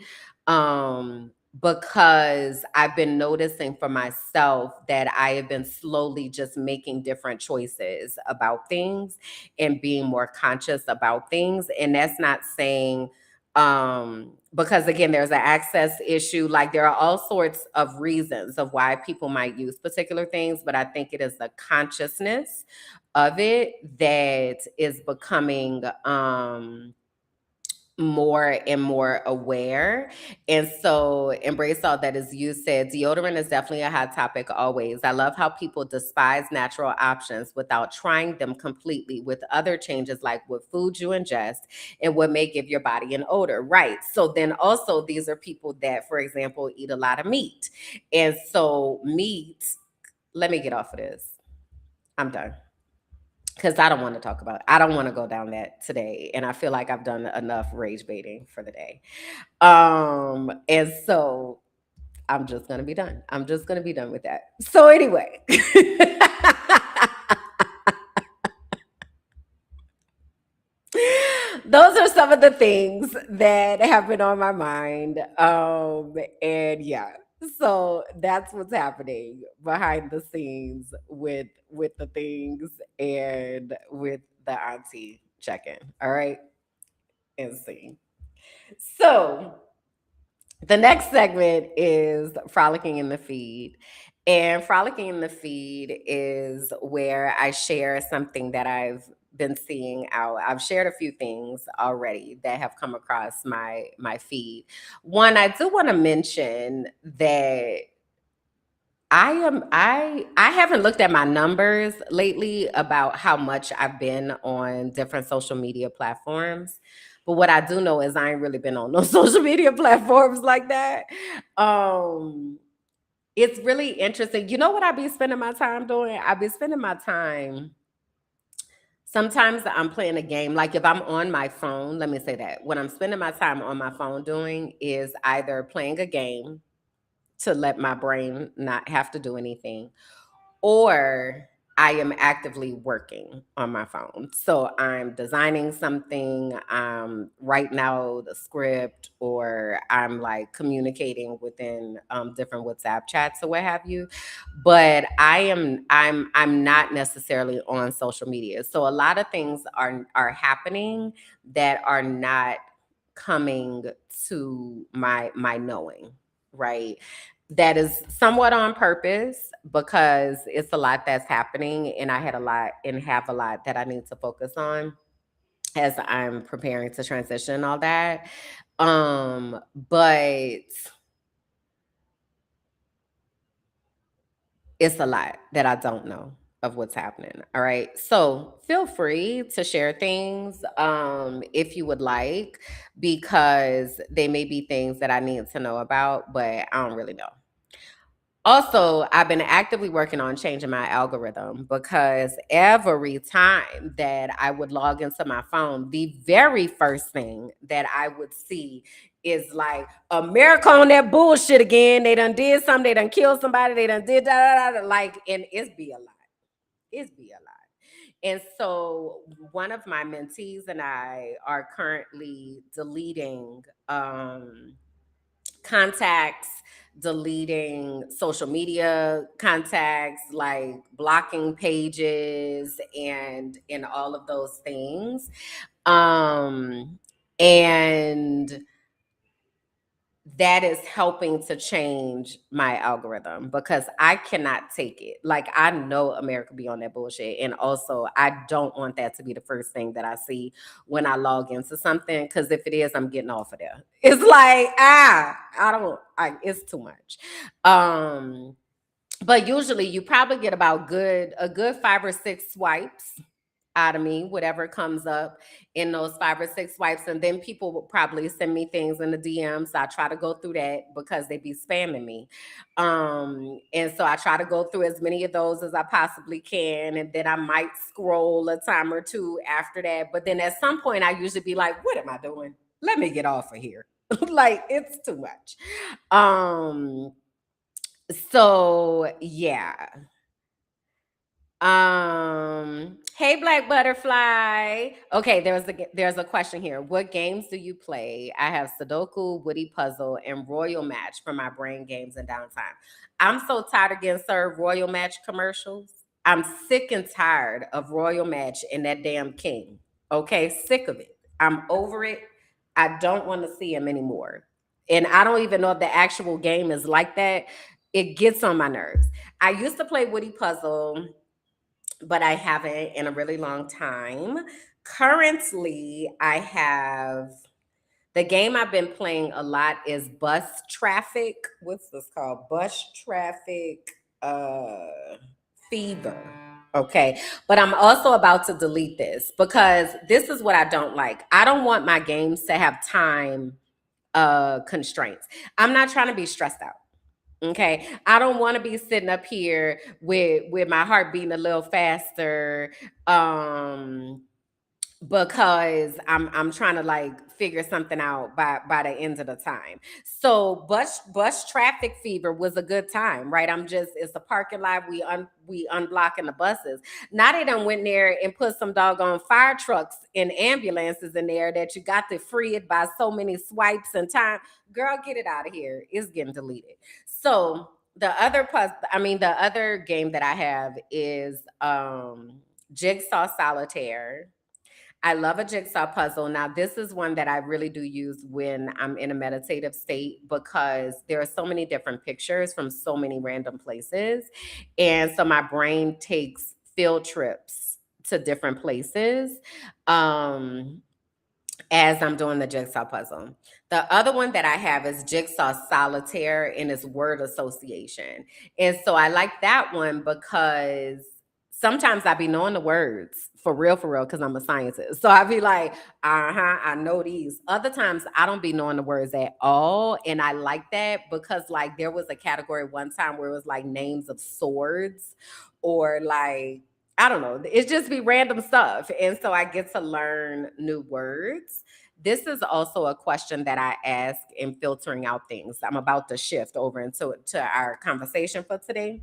because I've been noticing for myself that I have been slowly just making different choices about things and being more conscious about things. And that's not saying because again, there's an access issue. Like, there are all sorts of reasons of why people might use particular things, but I think it is the consciousness of it that is becoming more and more aware. And so embrace all that, as you said, deodorant is definitely a hot topic always. I love how people despise natural options without trying them completely with other changes like what food you ingest and what may give your body an odor. Right. So then also these are people that, for example, eat a lot of meat. And so meat, let me get off of this. I'm done because I don't want to go down that today. And I feel like I've done enough rage baiting for the day. And so I'm just gonna be done. I'm just gonna be done with that. So anyway. Those are some of the things that have been on my mind. And yeah, so that's what's happening behind the scenes with the things and with the auntie check-in. All right. And see. So the next segment is Frolicking in the Feed. And Frolicking in the Feed is where I share something that I've been seeing out. I've shared a few things already that have come across my feed. One, I do want to mention that I haven't looked at my numbers lately about how much I've been on different social media platforms. But what I do know is I ain't really been on no social media platforms like that. Um it's really interesting. You know what I be spending my time doing? I be spending my time, sometimes I'm playing a game. Like, if I'm on my phone, let me say that. What I'm spending my time on my phone doing is either playing a game to let my brain not have to do anything, or I am actively working on my phone. So I'm designing something, writing out a script, or I'm like communicating within different WhatsApp chats or what have you. But I'm not necessarily on social media. So a lot of things are happening that are not coming to my knowing, right? That is somewhat on purpose because it's a lot that's happening, and I had a lot and have a lot that I need to focus on as I'm preparing to transition and all that. But it's a lot that I don't know of what's happening. All right. So feel free to share things if you would like, because they may be things that I need to know about, but I don't really know. Also, I've been actively working on changing my algorithm because every time that I would log into my phone, the very first thing that I would see is like America on that bullshit again. They done did something, they done killed somebody, they done did like, and it's be a lot. It's be a lot. And so one of my mentees and I are currently deleting contacts, deleting social media contacts, like blocking pages and all of those things. Um and that is helping to change my algorithm because I cannot take it. Like, I know America be on that bullshit. And also, I don't want that to be the first thing that I see when I log into something. Because if it is, I'm getting off of there. It's like, it's too much. But usually you probably get about a good 5 or 6 swipes out of me, whatever comes up in those 5 or 6 swipes. And then people will probably send me things in the DMs. I try to go through that because they be spamming me. And so I try to go through as many of those as I possibly can. And then I might scroll a time or two after that. But then at some point, I usually be like, what am I doing? Let me get off of here. Like, it's too much. Um, so yeah. Hey Black Butterfly. Okay, there's a question here. What games do you play? I have Sudoku, Woody Puzzle, and Royal Match for my brain games and downtime. I'm so tired of getting served Royal Match commercials. I'm sick and tired of Royal Match and that damn king. Okay, sick of it. I'm over it. I don't want to see him anymore. And I don't even know if the actual game is like that. It gets on my nerves. I used to play Woody Puzzle, but I haven't in a really long time. Currently, I have the game I've been playing a lot is Bus Traffic. What's this called? Bus Traffic Fever. Okay. But I'm also about to delete this because this is what I don't like. I don't want my games to have time constraints. I'm not trying to be stressed out. Okay. I don't want to be sitting up here with my heart beating a little faster. Because I'm trying to like figure something out by the end of the time. So bus traffic fever was a good time, right? It's a parking lot. We unblocking the buses. Now they done went there and put some doggone fire trucks and ambulances in there that you got to free it by so many swipes and time. Girl, get it out of here. It's getting deleted. So the other game that I have is Jigsaw Solitaire. I love a jigsaw puzzle. Now, this is one that I really do use when I'm in a meditative state because there are so many different pictures from so many random places. And so my brain takes field trips to different places. Um, as I'm doing the jigsaw puzzle. The other one that I have is Jigsaw Solitaire and it's word association. And so I like that one because sometimes I be knowing the words for real, because I'm a scientist. So I be like, I know these. Other times I don't be knowing the words at all. And I like that because like there was a category one time where it was like names of swords or like I don't know. It's just be random stuff. And so I get to learn new words. This is also a question that I ask in filtering out things. I'm about to shift over into to our conversation for today.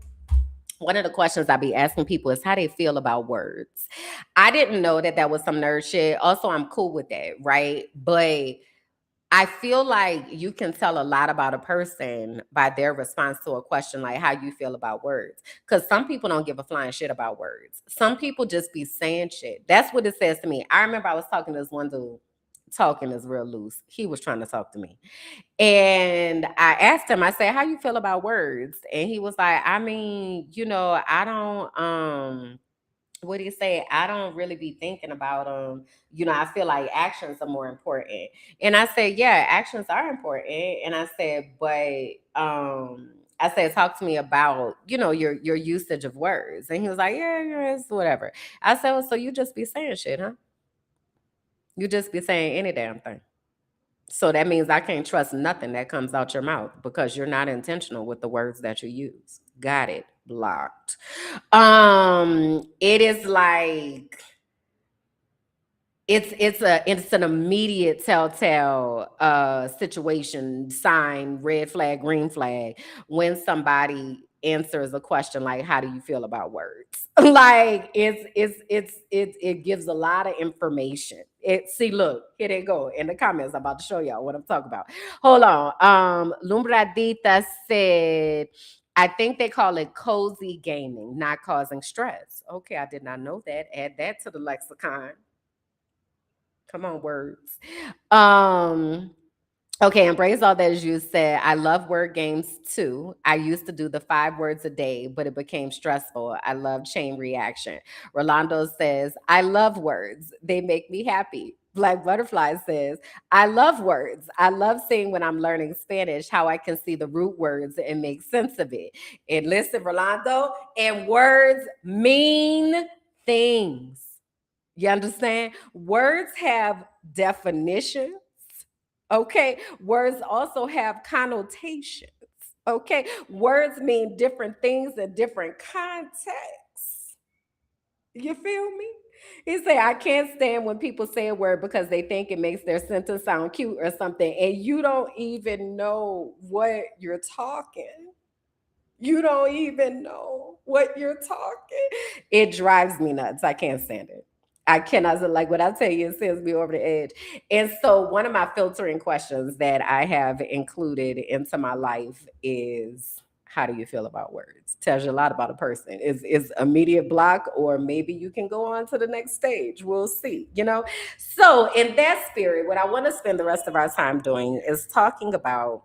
One of the questions I be asking people is how they feel about words. I didn't know that that was some nerd shit. Also, I'm cool with that, right? But I feel like you can tell a lot about a person by their response to a question like how you feel about words. Because some people don't give a flying shit about words. Some people just be saying shit. That's what it says to me. I remember I was talking to this one dude, talking is real loose. He was trying to talk to me. And I asked him, I said, how you feel about words? And he was like, I don't what do you say? I don't really be thinking about them. I feel like actions are more important. And I said, yeah, actions are important. And I said, but I said, talk to me about, your usage of words. And he was like, yeah, it's whatever. I said, well, so you just be saying shit, huh? You just be saying any damn thing. So that means I can't trust nothing that comes out your mouth because you're not intentional with the words that you use. Got it. Blocked. It is like it's an immediate telltale situation, sign, red flag, green flag, when somebody answers a question like, how do you feel about words? Like it gives a lot of information. Look, here they go in the comments. I'm about to show y'all what I'm talking about. Hold on. Lumbradita said, I think they call it cozy gaming, not causing stress. Okay, I did not know that. Add that to the lexicon. Come on, words. Okay, embrace all that, as you said. I love word games too. I used to do the 5 words a day, but it became stressful. I love chain reaction. Rolando says, I love words. They make me happy. Black Butterfly says, I love words. I love seeing when I'm learning Spanish how I can see the root words and make sense of it. And listen, Rolando, and words mean things. You understand? Words have definitions. Okay. Words also have connotations. Okay. Words mean different things in different contexts. You feel me? He say, I can't stand when people say a word because they think it makes their sentence sound cute or something, and you don't even know what you're talking. You don't even know what you're talking. It drives me nuts. I can't stand it. I cannot, like what I tell you, it sends me over the edge. And so, one of my filtering questions that I have included into my life is, how do you feel about words? Tells you a lot about a person. Is immediate block, or maybe you can go on to the next stage. We'll see, you know? So, in that spirit, what I want to spend the rest of our time doing is talking about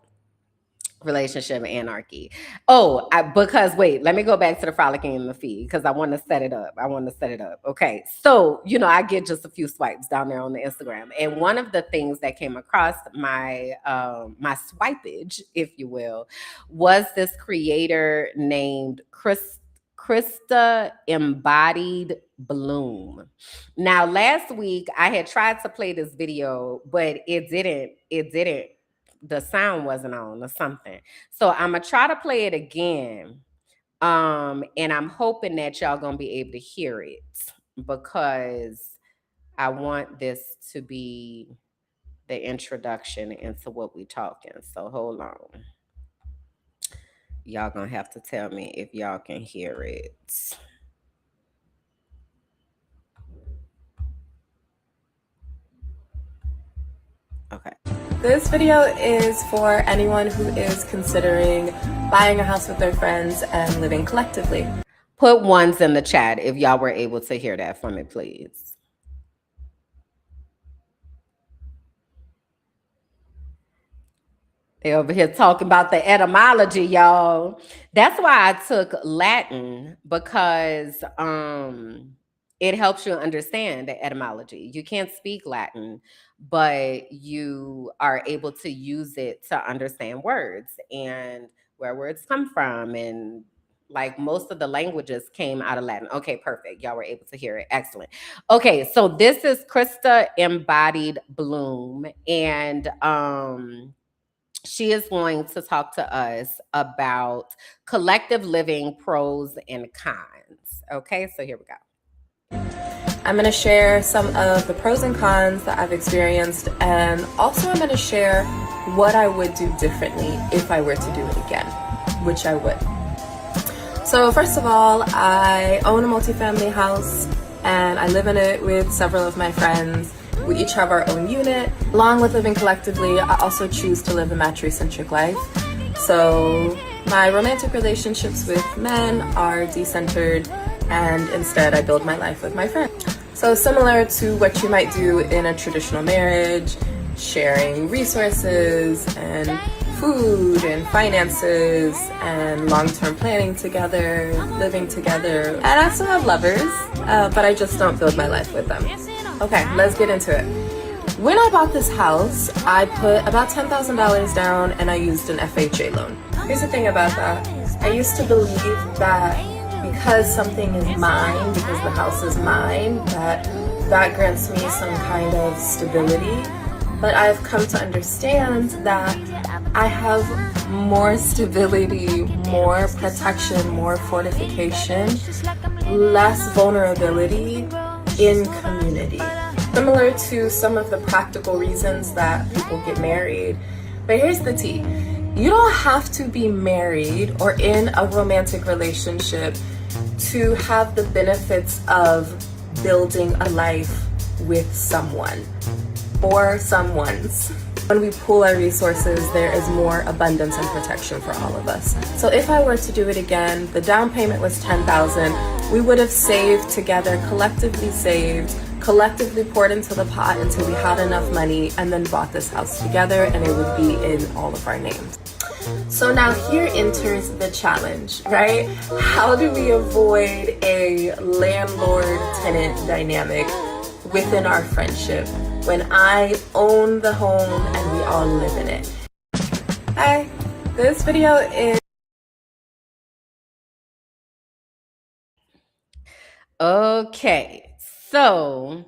relationship anarchy. Because wait, let me go back to the frolicking in the feed because I want to set it up. Okay. So, I get just a few swipes down there on the Instagram. And one of the things that came across my my swipage, if you will, was this creator named Krista Embodied Bloom. Now, last week I had tried to play this video, but it didn't the sound wasn't on or something. So I'm gonna try to play it again. And I'm hoping that y'all gonna be able to hear it because I want this to be the introduction into what we talking. So hold on. Y'all gonna have to tell me if y'all can hear it. Okay. This video is for anyone who is considering buying a house with their friends and living collectively. Put ones in the chat if y'all were able to hear that from me, please. They over here talking about the etymology, y'all. That's why I took Latin, because it helps you understand the etymology. You can't speak Latin, but you are able to use it to understand words and where words come from. And like most of the languages came out of Latin. Okay, perfect. Y'all were able to hear it. Excellent. Okay, so this is Krista Embodied Bloom. And she is going to talk to us about collective living pros and cons. Okay, so here we go. I'm going to share some of the pros and cons that I've experienced, and also I'm going to share what I would do differently if I were to do it again, which I would. So first of all, I own a multifamily house and I live in it with several of my friends. We each have our own unit. Along with living collectively, I also choose to live a matri-centric life. So my romantic relationships with men are decentered, and instead I build my life with my friends. So similar to what you might do in a traditional marriage, sharing resources and food and finances and long-term planning together, living together. And I still have lovers, but I just don't build my life with them. Okay, let's get into it. When I bought this house, I put about $10,000 down and I used an FHA loan. Here's the thing about that. I used to believe that because something is mine, because the house is mine, that grants me some kind of stability. but I've come to understand that I have more stability, more protection, more fortification, less vulnerability in community. Similar to some of the practical reasons that people get married. But here's the tea. You don't have to be married or in a romantic relationship to have the benefits of building a life with someone or someone's. When we pool our resources, there is more abundance and protection for all of us. So if I were to do it again, the down payment was $10,000. We would have saved together, collectively poured into the pot until we had enough money, and then bought this house together, and it would be in all of our names. So now here enters the challenge, right? How do we avoid a landlord-tenant dynamic within our friendship when I own the home and we all live in it? Hi, this video is... Okay, so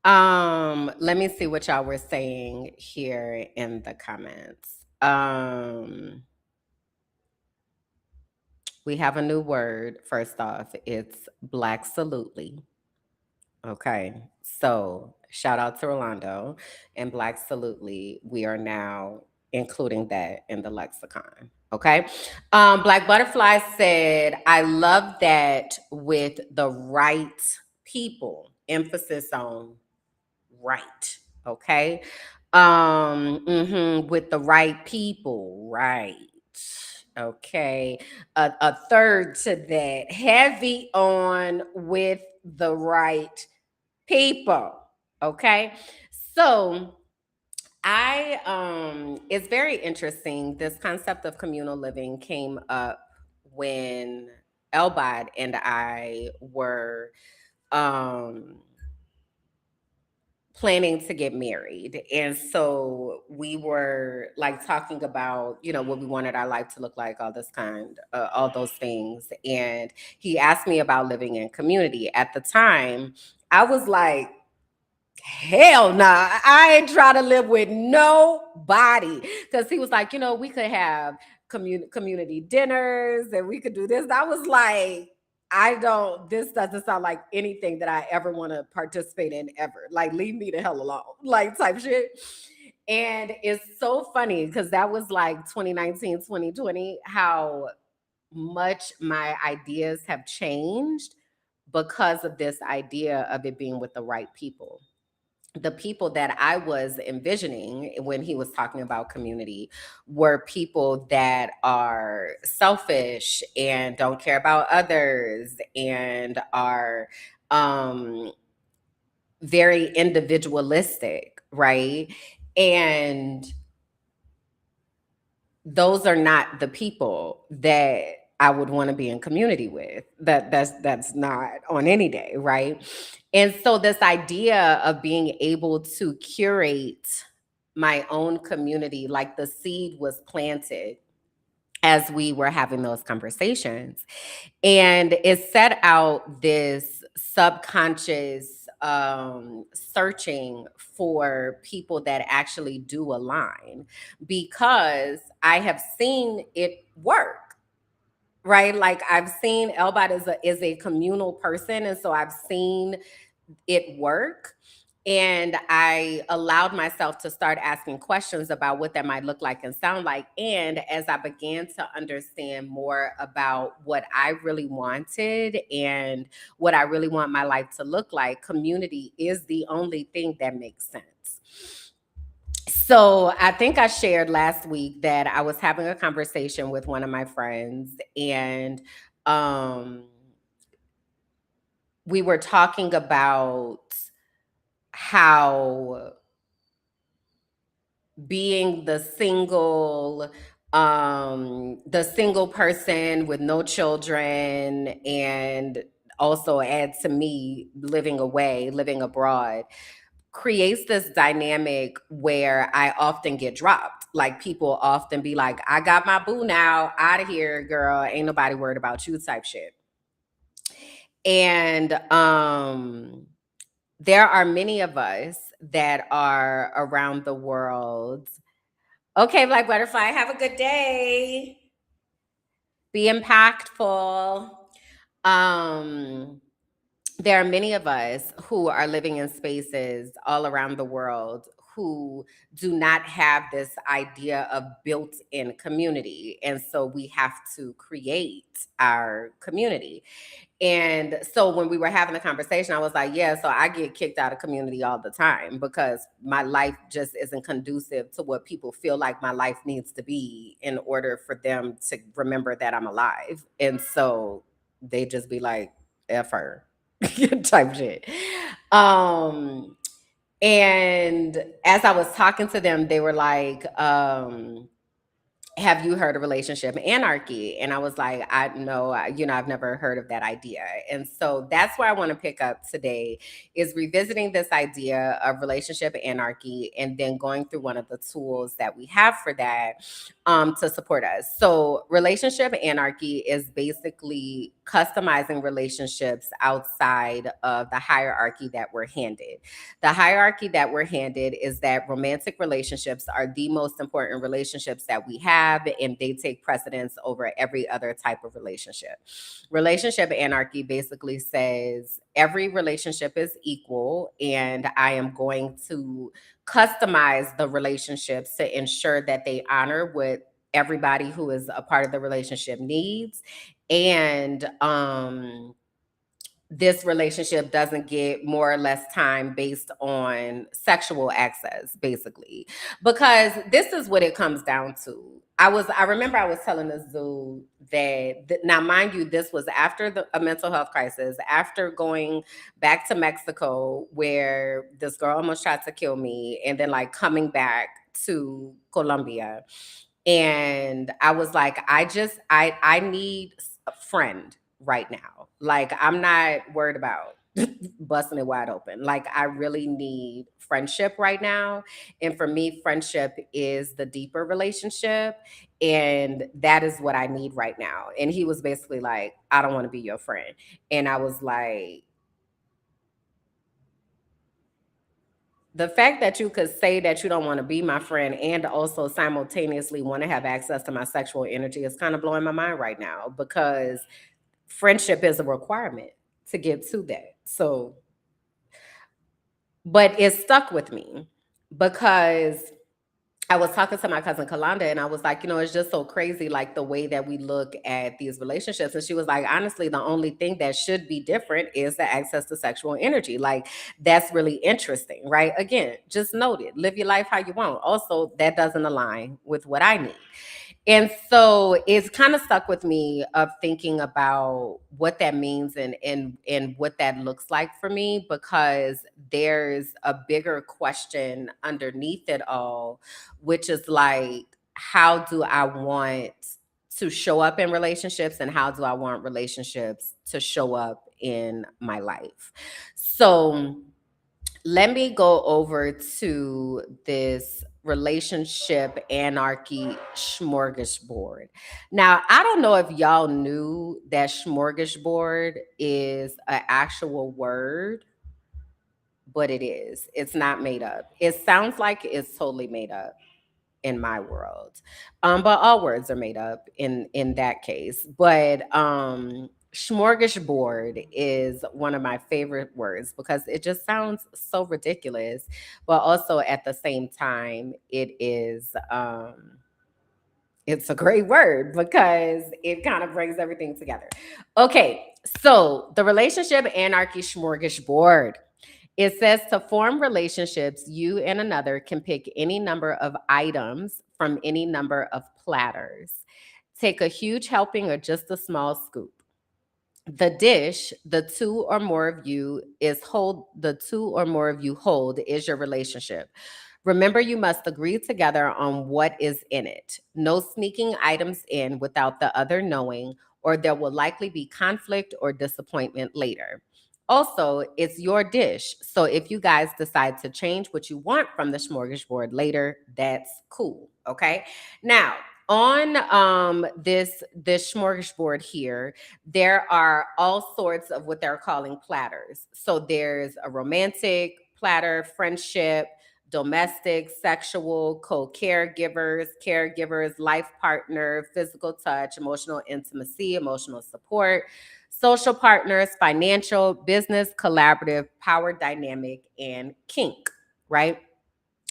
let me see what y'all were saying here in the comments. We have a new word. First off, it's Blacksalutely. Okay, so shout out to Rolando and Blacksalutely. We are now including that in the lexicon. Okay. Black Butterfly said, I love that with the right people, emphasis on right. Okay. With the right people, right. Okay. A third to that, heavy on with the right people. Okay. So it's very interesting. This concept of communal living came up when Elbad and I were planning to get married. And so we were like talking about, what we wanted our life to look like, all those things. And he asked me about living in community. At the time, I was like, hell nah, I ain't trying to live with nobody. Because he was like, we could have community dinners and we could do this. I was like, this doesn't sound like anything that I ever want to participate in ever. Like, leave me the hell alone, like type shit. And it's so funny because that was like 2019, 2020, how much my ideas have changed because of this idea of it being with the right people. The people that I was envisioning when he was talking about community were people that are selfish and don't care about others and are very individualistic, right? And those are not the people that I would want to be in community with. That's not on any day, right? And so this idea of being able to curate my own community, like the seed was planted as we were having those conversations. And it set out this subconscious searching for people that actually do align, because I have seen it work. Right? Like, I've seen Elbot is a communal person. And so I've seen it work. And I allowed myself to start asking questions about what that might look like and sound like. And as I began to understand more about what I really wanted and what I really want my life to look like, community is the only thing that makes sense. So I think I shared last week that I was having a conversation with one of my friends, and we were talking about how being the single person with no children, and also add to me living abroad, creates this dynamic where I often get dropped. Like, people often be like, I got my boo now, out of here, girl. Ain't nobody worried about you type shit. And there are many of us that are around the world. Okay, Black Butterfly, have a good day. Be impactful. There are many of us who are living in spaces all around the world who do not have this idea of built-in community. And so we have to create our community. And so when we were having the conversation, I was like, yeah, so I get kicked out of community all the time because my life just isn't conducive to what people feel like my life needs to be in order for them to remember that I'm alive. And so they just be like, F her type shit. And as I was talking to them, they were like, have you heard of relationship anarchy? And I was like, I know, I've never heard of that idea. And so that's where I want to pick up today, is revisiting this idea of relationship anarchy and then going through one of the tools that we have for that to support us. So relationship anarchy is basically customizing relationships outside of the hierarchy that we're handed. The hierarchy that we're handed is that romantic relationships are the most important relationships that we have, and they take precedence over every other type of relationship. Relationship anarchy basically says every relationship is equal, and I am going to customize the relationships to ensure that they honor what everybody who is a part of the relationship needs. And this relationship doesn't get more or less time based on sexual access, basically. Because this is what it comes down to. I remember I was telling this dude that, now mind you, this was after a mental health crisis, after going back to Mexico where this girl almost tried to kill me, and then like coming back to Colombia. And I was like, I need a friend right now. Like, I'm not worried about busting it wide open. Like, I really need friendship right now. And for me, friendship is the deeper relationship. And that is what I need right now. And he was basically like, I don't want to be your friend. And I was like, the fact that you could say that you don't want to be my friend and also simultaneously want to have access to my sexual energy is kind of blowing my mind right now, because friendship is a requirement to get to that. So, but it stuck with me because I was talking to my cousin Kalanda, and I was like, it's just so crazy, like the way that we look at these relationships. And she was like, honestly, the only thing that should be different is the access to sexual energy. Like, that's really interesting, right? Again, just note it, live your life how you want. Also, that doesn't align with what I need. And so it's kind of stuck with me of thinking about what that means and what that looks like for me, because there's a bigger question underneath it all, which is like, how do I want to show up in relationships, and how do I want relationships to show up in my life? So let me go over to this relationship anarchy smorgasbord. Now, I don't know if y'all knew that smorgasbord is an actual word, but it is. It's not made up. It sounds like it's totally made up in my world. But all words are made up in that case. But smorgasbord is one of my favorite words because it just sounds so ridiculous, but also at the same time, it's a great word because it kind of brings everything together. Okay, so the relationship anarchy smorgasbord. It says, to form relationships, you and another can pick any number of items from any number of platters. Take a huge helping or just a small scoop. The dish the two or more of you hold is your relationship. Remember, you must agree together on what is in it. No sneaking items in without the other knowing, or there will likely be conflict or disappointment later. Also, it's your dish. So if you guys decide to change what you want from the smorgasbord later, that's cool. Okay. Now, on this smorgasbord here, there are all sorts of what they're calling platters. So there's a romantic platter: friendship, domestic, sexual, caregivers, life partner, physical touch, emotional intimacy, emotional support, social partners, financial, business, collaborative, power dynamic, and kink, right?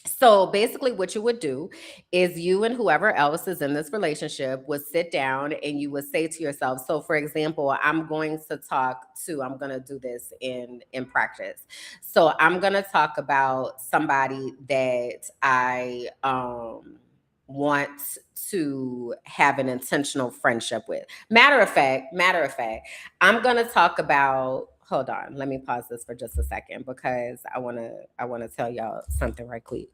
So basically, what you would do is you and whoever else is in this relationship would sit down and you would say to yourself, so for example, I'm going to do this in practice. So I'm going to talk about somebody that I want to have an intentional friendship with. Matter of fact, I'm going to talk about, hold on, let me pause this for just a second because I want to tell y'all something right quick.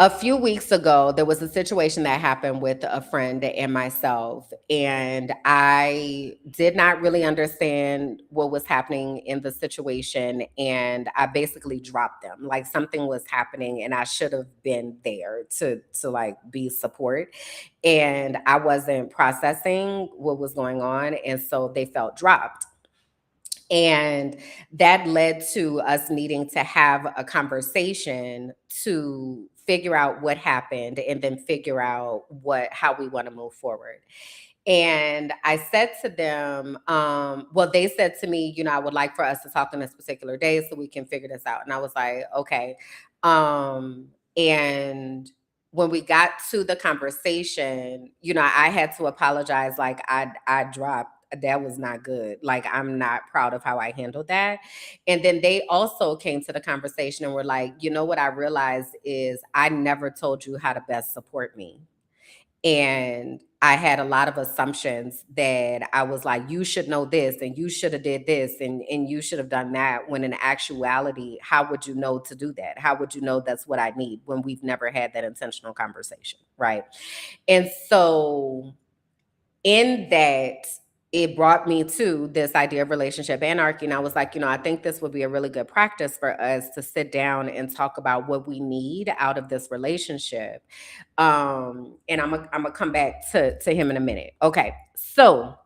A few weeks ago, there was a situation that happened with a friend and myself, and I did not really understand what was happening in the situation, and I basically dropped them. Like something was happening, and I should have been there to like be support, and I wasn't processing what was going on, and so they felt dropped. And that led to us needing to have a conversation to figure out what happened and then figure out how we want to move forward. And I said to them, well, they said to me, I would like for us to talk on this particular day so we can figure this out. And I was like, okay. And when we got to the conversation, I had to apologize. Like I dropped, that was not good. Like, I'm not proud of how I handled that. And then they also came to the conversation and were like, what I realized is I never told you how to best support me. And I had a lot of assumptions that I was like, you should know this and you should have did this and you should have done that, when in actuality, how would you know to do that? How would you know that's what I need when we've never had that intentional conversation, right? And so in that, it brought me to this idea of relationship anarchy. And I was like, I think this would be a really good practice for us to sit down and talk about what we need out of this relationship. And I'm gonna come back to him in a minute. Okay. So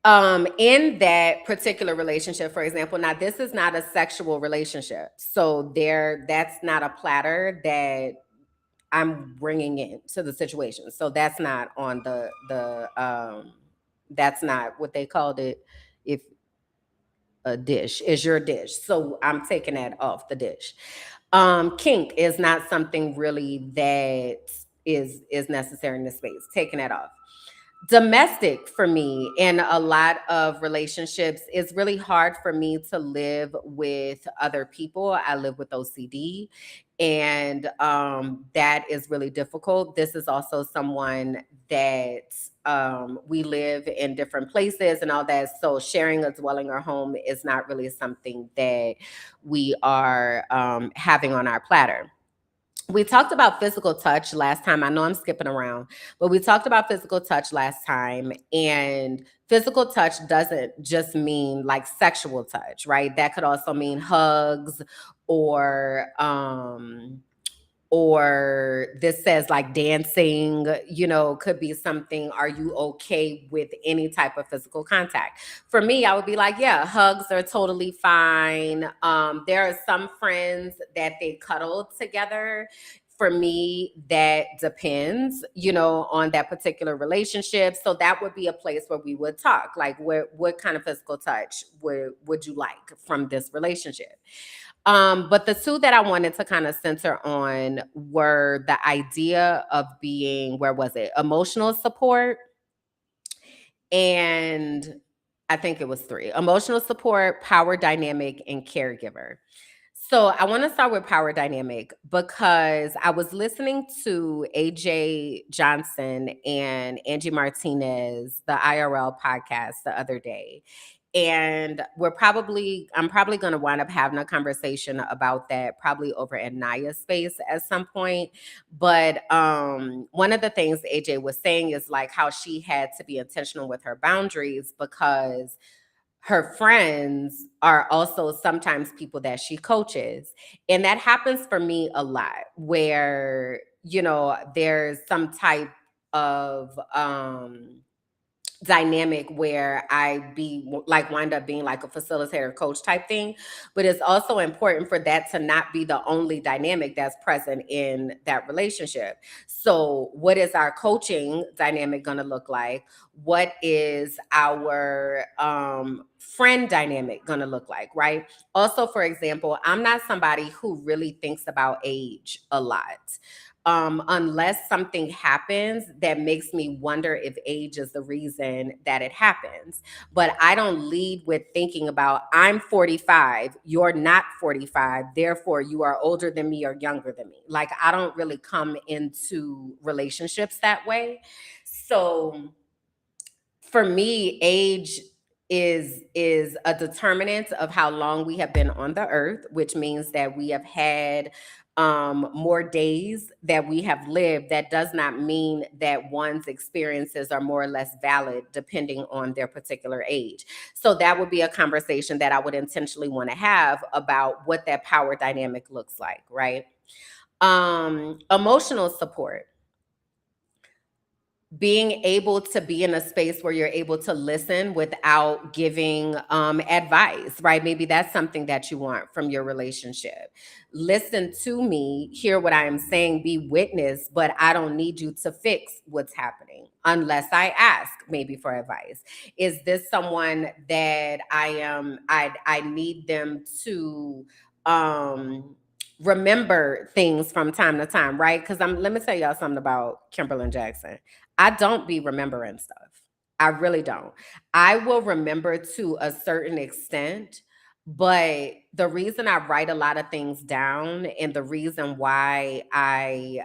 in that particular relationship, for example, now this is not a sexual relationship. So that's not a platter that I'm bringing into the situation. So that's not on that's not what they called it. If a dish is your dish, so I'm taking that off the dish. Kink is not something really that is necessary in this space. Taking that off. Domestic for me in a lot of relationships, it's really hard for me to live with other people. I live with OCD, and that is really difficult. This is also someone that we live in different places and all that, so sharing a dwelling or home is not really something that we are having on our platter. We talked about physical touch last time. I know I'm skipping around, but we talked about physical touch last time. And physical touch doesn't just mean like sexual touch, right? That could also mean hugs or this says like dancing, could be something. Are you okay with any type of physical contact? For me, I would be like, yeah, hugs are totally fine. There are some friends that they cuddle together. For me, that depends, on that particular relationship. So that would be a place where we would talk, like what kind of physical touch would you like from this relationship? But the two that I wanted to kind of center on were the idea of being, where was it? Emotional support. And I think it was three: emotional support, power dynamic, and caregiver. So I want to start with power dynamic because I was listening to AJ Johnson and Angie Martinez, the IRL podcast, the other day. And I'm probably going to wind up having a conversation about that probably over in Naya's space at some point. But one of the things AJ was saying is like how she had to be intentional with her boundaries because her friends are also sometimes people that she coaches. And that happens for me a lot where, there's some type of dynamic where I wind up being like a facilitator coach type thing. But it's also important for that to not be the only dynamic that's present in that relationship. So what is our coaching dynamic going to look like? What is our friend dynamic going to look like, right? Also, for example, I'm not somebody who really thinks about age a lot. Unless something happens that makes me wonder if age is the reason that it happens. But I don't lead with thinking about, I'm 45, you're not 45, therefore you are older than me or younger than me. Like, I don't really come into relationships that way. So for me, age is a determinant of how long we have been on the earth, which means that we have had more days that we have lived. That does not mean that one's experiences are more or less valid depending on their particular age. So that would be a conversation that I would intentionally want to have about what that power dynamic looks like, right? Emotional support, being able to be in a space where you're able to listen without giving advice, right? Maybe that's something that you want from your relationship. Listen to me, hear what I am saying, be witness, but I don't need you to fix what's happening unless I ask maybe for advice. Is this someone that I need them to remember things from time to time, right? Because let me tell y'all something about Kimberly Jackson. I don't be remembering stuff. I really don't. I will remember to a certain extent, but the reason I write a lot of things down and the reason why I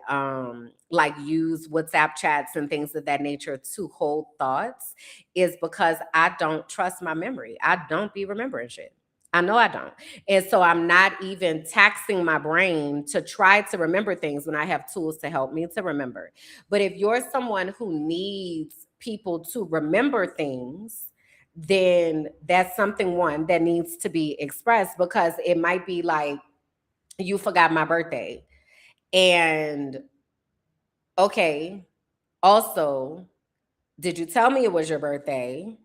like use WhatsApp chats and things of that nature to hold thoughts is because I don't trust my memory. I don't be remembering shit. I know I don't. And so I'm not even taxing my brain to try to remember things when I have tools to help me to remember. But if you're someone who needs people to remember things, then that's something, one, that needs to be expressed, because it might be like, you forgot my birthday. And okay, also, did you tell me it was your birthday?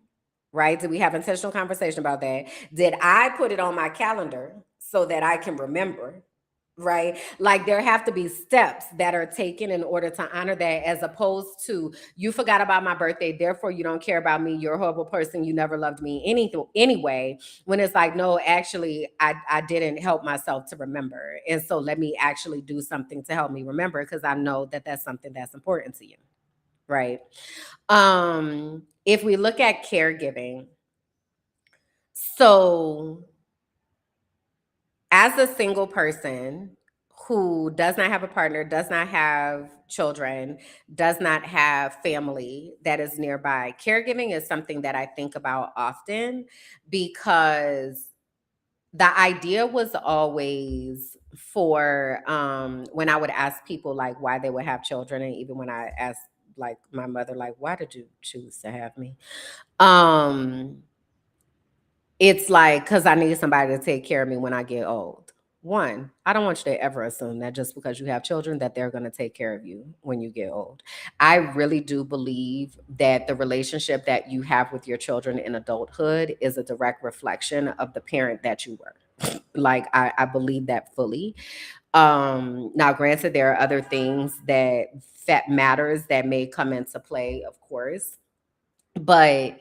Right? Did we have intentional conversation about that? Did I put it on my calendar so that I can remember? Right? Like, there have to be steps that are taken in order to honor that, as opposed to, you forgot about my birthday, therefore you don't care about me, you're a horrible person, you never loved me anyway. When it's like, no, actually, I didn't help myself to remember. And so let me actually do something to help me remember, because I know that that's something that's important to you. Right? If we look at caregiving, so as a single person who does not have a partner, does not have children, does not have family that is nearby, caregiving is something that I think about often, because the idea was always for when I would ask people like why they would have children, and even when I asked like my mother, like, why did you choose to have me? It's like, because I need somebody to take care of me when I get old. One, I don't want you to ever assume that just because you have children that they're going to take care of you when you get old. I really do believe that the relationship that you have with your children in adulthood is a direct reflection of the parent that you were. Like, I believe that fully. Now, granted, there are other things that matters that may come into play, of course, but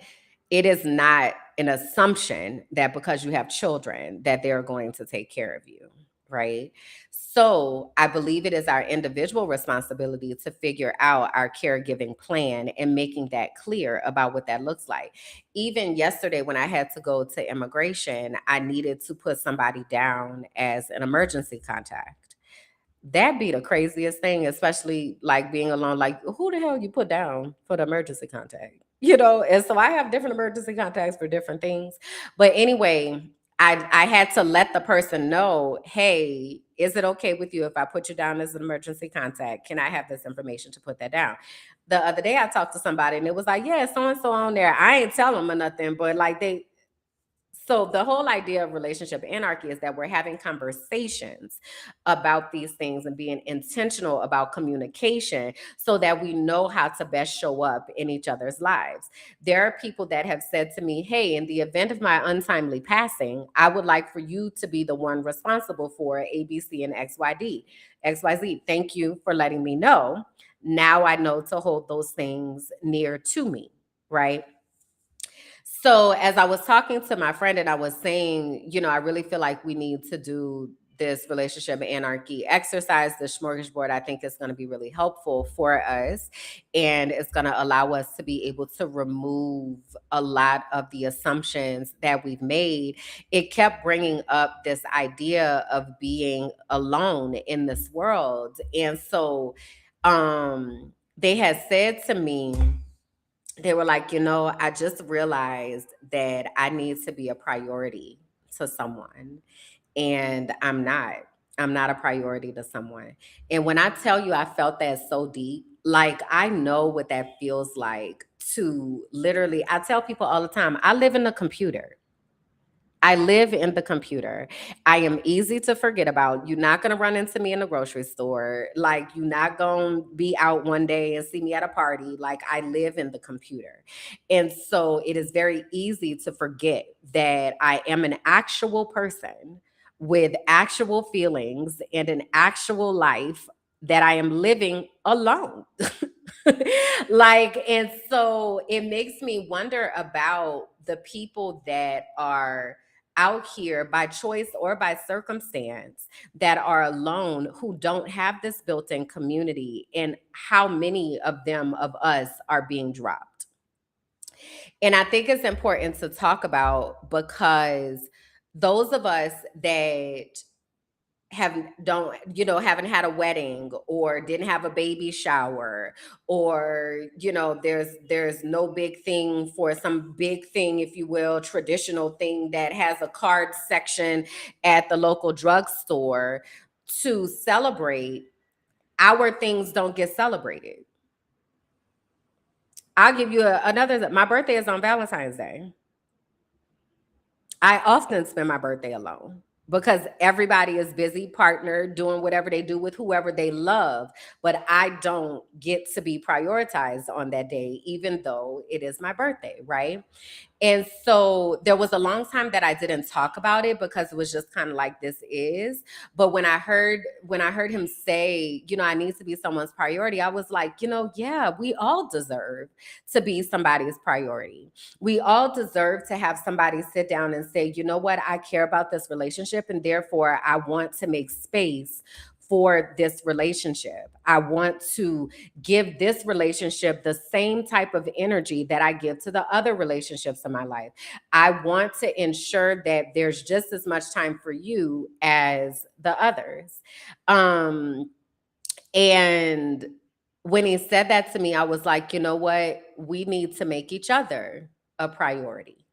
it is not an assumption that because you have children that they're going to take care of you, right? So I believe it is our individual responsibility to figure out our caregiving plan and making that clear about what that looks like. Even yesterday, when I had to go to immigration, I needed to put somebody down as an emergency contact. That be the craziest thing, especially like being alone. Like, who the hell you put down for the emergency contact? You know, and so I have different emergency contacts for different things. But anyway, I had to let the person know, hey, is it okay with you if I put you down as an emergency contact? Can I have this information to put that down? The other day I talked to somebody and it was like, yeah, so and so on there. I ain't tell them or nothing, but like So the whole idea of relationship anarchy is that we're having conversations about these things and being intentional about communication so that we know how to best show up in each other's lives. There are people that have said to me, hey, in the event of my untimely passing, I would like for you to be the one responsible for A, B, C, and XYZ. Thank you for letting me know. Now I know to hold those things near to me, right? So as I was talking to my friend and I was saying, I really feel like we need to do this relationship anarchy exercise, the smorgasbord, I think is going to be really helpful for us. And it's going to allow us to be able to remove a lot of the assumptions that we've made. It kept bringing up this idea of being alone in this world. And so they had said to me, they were like, I just realized that I need to be a priority to someone. And I'm not. I'm not a priority to someone. And when I tell you I felt that so deep, like I know what that feels like to literally, I tell people all the time, I live in the computer. I live in the computer. I am easy to forget about. You're not going to run into me in the grocery store. Like, you're not going to be out one day and see me at a party. Like, I live in the computer. And so it is very easy to forget that I am an actual person with actual feelings and an actual life that I am living alone. And so it makes me wonder about the people that are out here by choice or by circumstance that are alone, who don't have this built-in community, and how many of them, of us, are being dropped. And I think it's important to talk about, because those of us that haven't had a wedding or didn't have a baby shower, or there's no big thing for some big thing, if you will, traditional thing that has a card section at the local drugstore to celebrate. Our things don't get celebrated. I'll give you another. My birthday is on Valentine's Day. I often spend my birthday alone because everybody is busy, partnered, doing whatever they do with whoever they love. But I don't get to be prioritized on that day, even though it is my birthday, right? And so there was a long time that I didn't talk about it because it was just kind of like, this is. But when I heard him say, I need to be someone's priority, I was like, yeah, we all deserve to be somebody's priority. We all deserve to have somebody sit down and say, you know what, I care about this relationship, and therefore I want to make space for this relationship. I want to give this relationship the same type of energy that I give to the other relationships in my life. I want to ensure that there's just as much time for you as the others. And when he said that to me, I was like, you know what? We need to make each other a priority.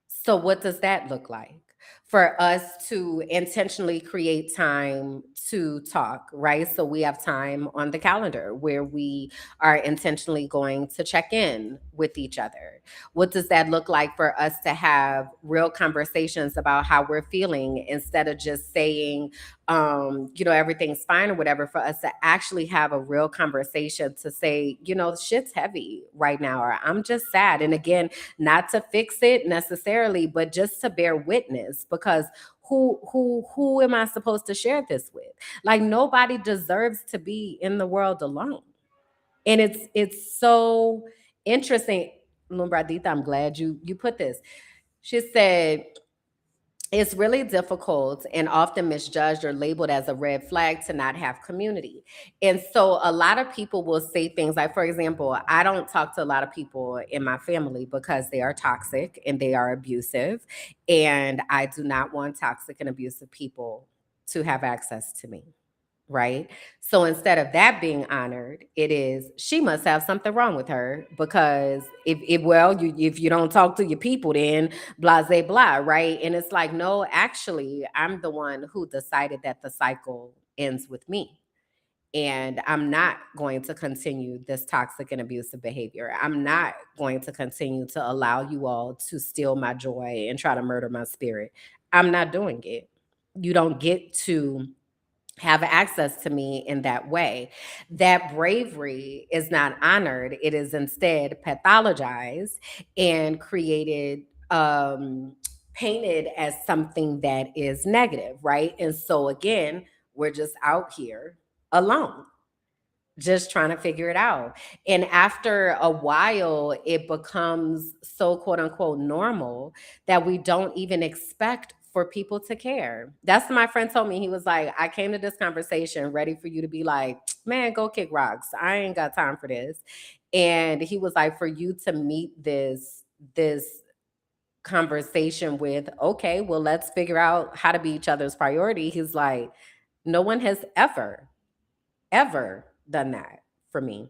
So what does that look like? For us to intentionally create time to talk, right? So we have time on the calendar where we are intentionally going to check in with each other. What does that look like for us to have real conversations about how we're feeling, instead of just saying, everything's fine or whatever, for us to actually have a real conversation to say, shit's heavy right now, or I'm just sad. And again, not to fix it necessarily, but just to bear witness, because who am I supposed to share this with? Like, nobody deserves to be in the world alone. And it's so interesting. Lumbradita, I'm glad you put this. She said, it's really difficult and often misjudged or labeled as a red flag to not have community. And so a lot of people will say things like, for example, I don't talk to a lot of people in my family because they are toxic and they are abusive. And I do not want toxic and abusive people to have access to me. Right. So instead of that being honored, it is, she must have something wrong with her, because if you don't talk to your people, then blah, blah, blah. Right. And it's like, no, actually, I'm the one who decided that the cycle ends with me. And I'm not going to continue this toxic and abusive behavior. I'm not going to continue to allow you all to steal my joy and try to murder my spirit. I'm not doing it. You don't get to have access to me in that way. That bravery is not honored. It is instead pathologized and created, painted as something that is negative, right? And so again, we're just out here alone, just trying to figure it out. And after a while, it becomes so quote unquote normal that we don't even expect for people to care. That's what my friend told me. He was like, I came to this conversation ready for you to be like, man, go kick rocks. I ain't got time for this. And he was like, for you to meet this conversation with, okay, well, let's figure out how to be each other's priority. He's like, no one has ever done that for me.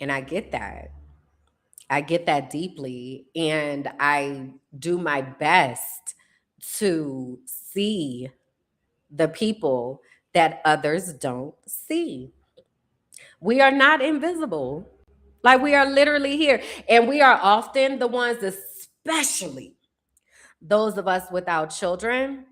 And I get that. I get that deeply. And I do my best to see the people that others don't see. We are not invisible. Like, we are literally here. And we are often the ones, especially those of us without children,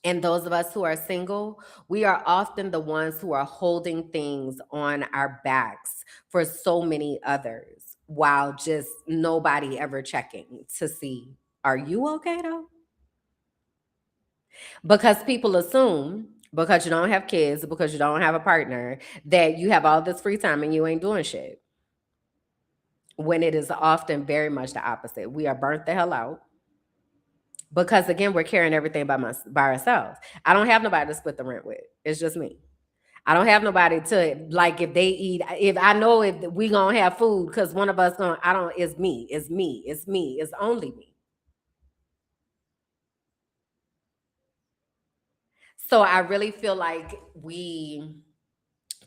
and those of us who are single, we are often the ones who are holding things on our backs for so many others while just nobody ever checking to see, are you okay though? Because people assume because you don't have kids, because you don't have a partner, that you have all this free time and you ain't doing shit. When it is often very much the opposite. We are burnt the hell out. Because again, we're carrying everything by ourselves. I don't have nobody to split the rent with. It's just me. I don't have nobody to, like, if they eat, if I know if we gonna have food because one of us gonna, I don't, it's me, it's me, it's me, it's only me. So I really feel like we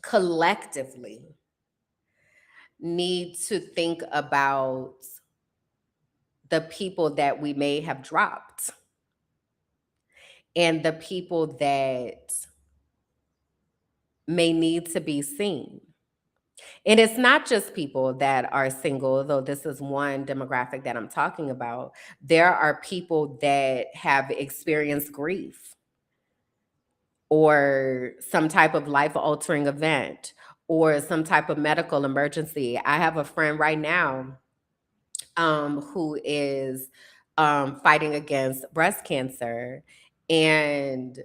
collectively need to think about the people that we may have dropped and the people that may need to be seen. And it's not just people that are single, though this is one demographic that I'm talking about. There are people that have experienced grief or some type of life altering event or some type of medical emergency. I have a friend right now who is fighting against breast cancer, and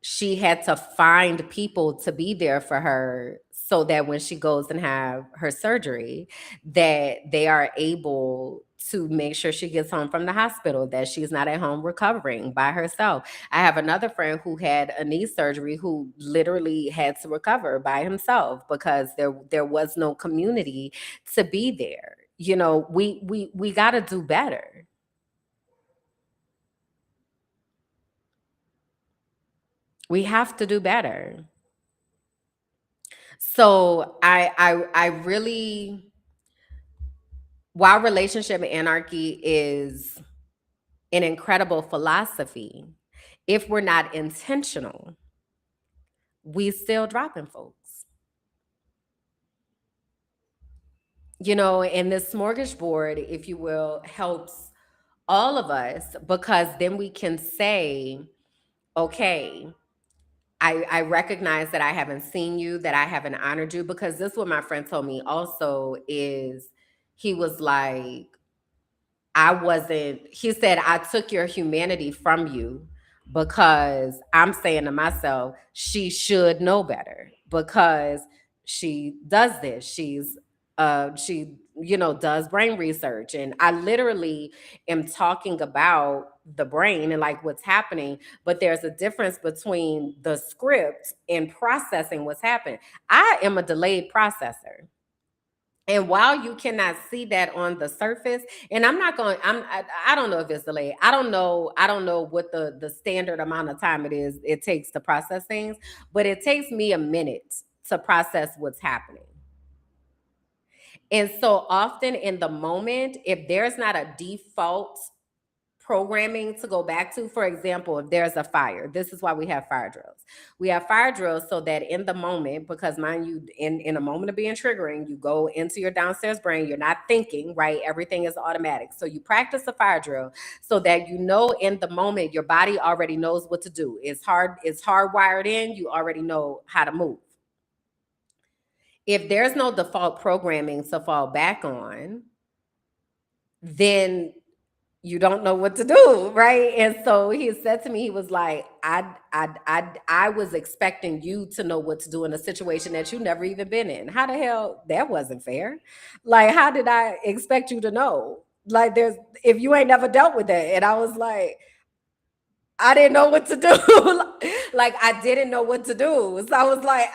she had to find people to be there for her so that when she goes and have her surgery, that they are able to make sure she gets home from the hospital, that she's not at home recovering by herself. I have another friend who had a knee surgery who literally had to recover by himself because there was no community to be there. You know, we got to do better. We have to do better. So I really, while relationship anarchy is an incredible philosophy, if we're not intentional, we still dropping folks. You know, and this smorgasbord, if you will, helps all of us because then we can say, okay, I recognize that I haven't seen you, that I haven't honored you, because this is what my friend told me also is he was like, he said, I took your humanity from you because I'm saying to myself, she should know better because she does this. She, does brain research. And I literally am talking about the brain and like what's happening, but there's a difference between the script and processing what's happening. I am a delayed processor. And while you cannot see that on the surface, and I don't know if it's delayed. I don't know what the standard amount of time it takes to process things, but it takes me a minute to process what's happening. And so often in the moment, if there's not a default programming to go back to. For example, if there's a fire, this is why we have fire drills. We have fire drills so that in the moment, because mind you, in a moment of being triggering, you go into your downstairs brain, you're not thinking, right? Everything is automatic. So you practice a fire drill so that you know in the moment your body already knows what to do. It's hardwired in, you already know how to move. If there's no default programming to fall back on, then you don't know what to do, right? And so he said to me, he was like, I was expecting you to know what to do in a situation that you never even been in. How the hell? That wasn't fair. Like, how did I expect you to know? Like, if you ain't never dealt with that. And I was like, I didn't know what to do. Like, I didn't know what to do. So I was like,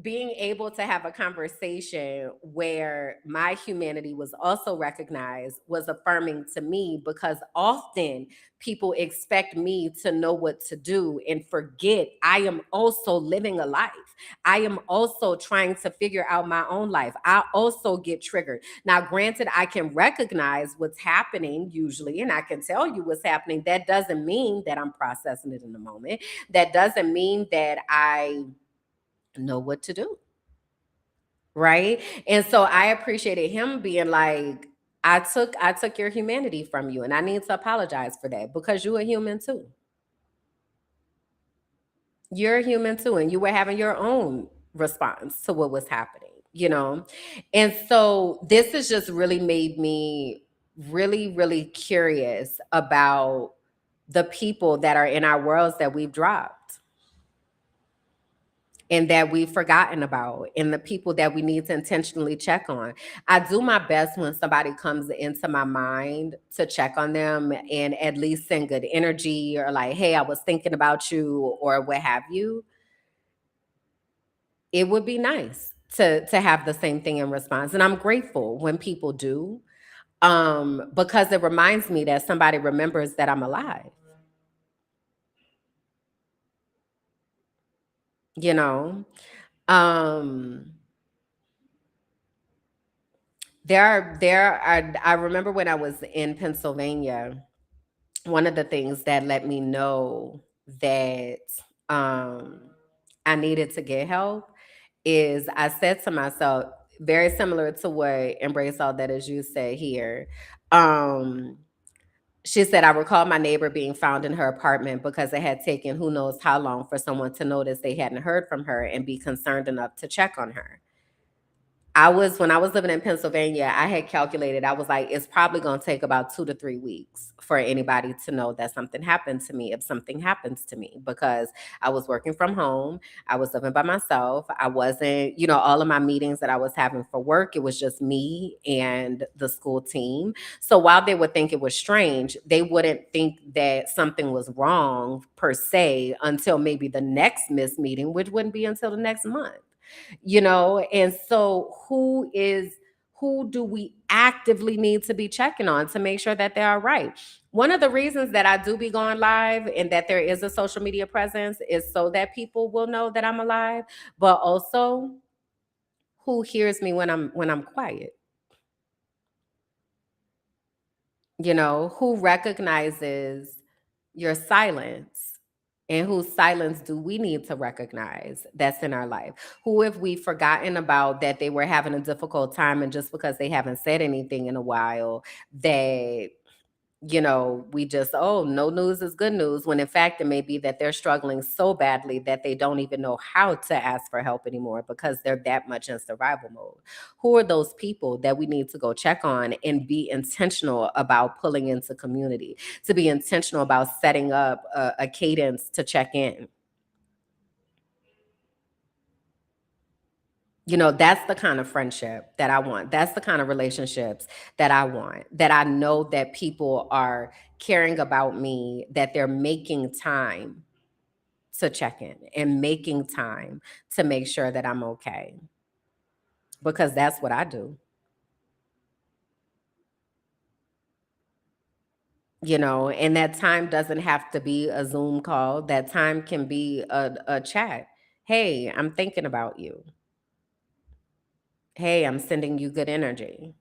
being able to have a conversation where my humanity was also recognized was affirming to me, because often people expect me to know what to do and forget I am also living a life. I am also trying to figure out my own life. I also get triggered. Now, granted, I can recognize what's happening usually, and I can tell you what's happening. That doesn't mean that I'm processing it in the moment. That doesn't mean that I know what to do. Right. And so I appreciated him being like, I took your humanity from you, and I need to apologize for that, because you're a human too. You're a human too, and you were having your own response to what was happening, you know? And so this has just really made me really, really curious about the people that are in our worlds that we've dropped and that we've forgotten about, and the people that we need to intentionally check on. I do my best when somebody comes into my mind to check on them and at least send good energy, or like, hey, I was thinking about you, or what have you. It would be nice to have the same thing in response. And I'm grateful when people do, because it reminds me that somebody remembers that I'm alive. You know? Um I remember when I was in Pennsylvania, one of the things that let me know that um, I needed to get help is I said to myself, very similar to what Embrace All That Is You said here. Um, she said, I recall my neighbor being found in her apartment because it had taken who knows how long for someone to notice they hadn't heard from her and be concerned enough to check on her. When I was living in Pennsylvania, I had calculated, I was like, it's probably going to take about 2 to 3 weeks for anybody to know that something happened to me, if something happens to me, because I was working from home. I was living by myself. I wasn't, all of my meetings that I was having for work, it was just me and the school team. So while they would think it was strange, they wouldn't think that something was wrong per se until maybe the next missed meeting, which wouldn't be until the next month. And so who do we actively need to be checking on to make sure that they are right? One of the reasons that I do be going live and that there is a social media presence is so that people will know that I'm alive, but also who hears me when I'm quiet. Who recognizes your silence, and whose silence do we need to recognize that's in our life? Who have we forgotten about that they were having a difficult time, and just because they haven't said anything in a while, that we just, oh, no news is good news, when in fact it may be that they're struggling so badly that they don't even know how to ask for help anymore because they're that much in survival mode. Who are those people that we need to go check on and be intentional about pulling into community, to be intentional about setting up a cadence to check in? That's the kind of friendship that I want. That's the kind of relationships that I want, that I know that people are caring about me, that they're making time to check in and making time to make sure that I'm okay. Because that's what I do. And that time doesn't have to be a Zoom call. That time can be a chat. Hey, I'm thinking about you. Hey, I'm sending you good energy.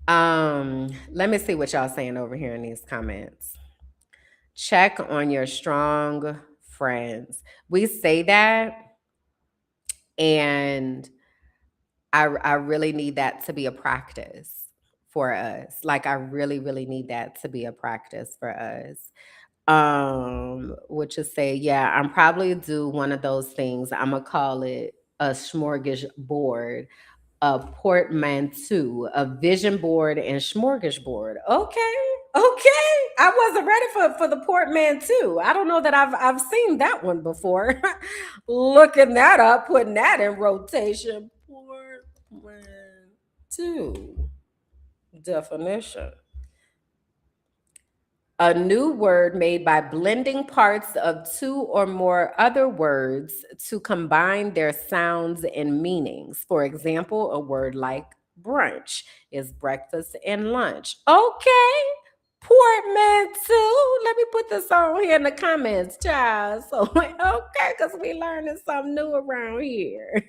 Let me see what y'all saying over here in these comments. Check on your strong friends. We say that, and I really need that to be a practice for us. Like I really, really need that to be a practice for us. Which is say, yeah, I'm probably do one of those things. I'm gonna call it a smorgasbord, a portmanteau, a vision board, and smorgasbord. Okay, okay. I wasn't ready for the portmanteau. I don't know that I've seen that one before. Looking that up, putting that in rotation. Portmanteau definition. A new word made by blending parts of two or more other words to combine their sounds and meanings. For example, a word like brunch is breakfast and lunch. Okay, portmanteau. Let me put this on here in the comments, child. So, okay, because we learning something new around here.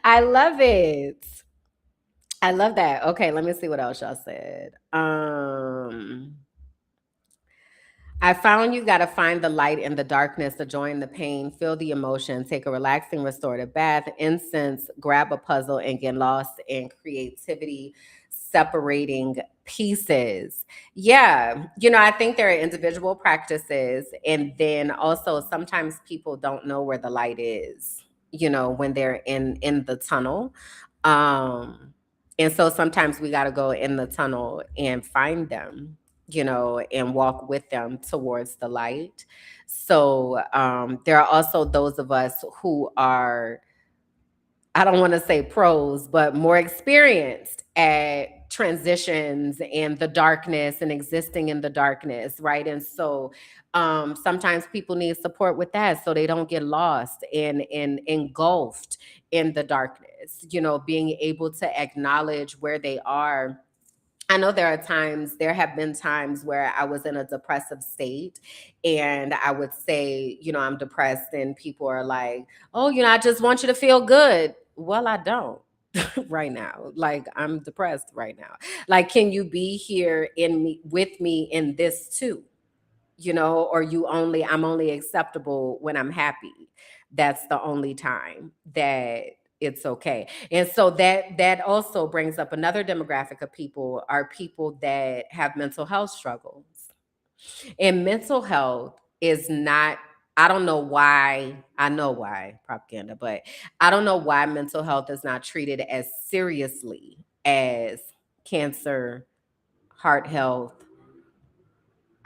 I love it. I love that. Okay, let me see what else y'all said. I found you got to find the light in the darkness, the joy in the pain, feel the emotion, take a relaxing restorative bath, incense, grab a puzzle, and get lost in creativity, separating pieces. Yeah, I think there are individual practices, and then also sometimes people don't know where the light is, when they're in the tunnel. And so sometimes we got to go in the tunnel and find them, and walk with them towards the light. So there are also those of us who are, I don't want to say pros, but more experienced at transitions and the darkness and existing in the darkness, right? And so sometimes people need support with that so they don't get lost and engulfed in the darkness, being able to acknowledge where they are. I know there have been times where I was in a depressive state and I would say, I'm depressed, and people are like, oh, I just want you to feel good. Well, I don't right now. Like, I'm depressed right now. Like, can you be here with me in this too? Or I'm only acceptable when I'm happy. That's the only time that it's okay. And so that also brings up another demographic of people, are people that have mental health struggles. And mental health is not, I don't know why, I know why propaganda, but I don't know why mental health is not treated as seriously as cancer, heart health,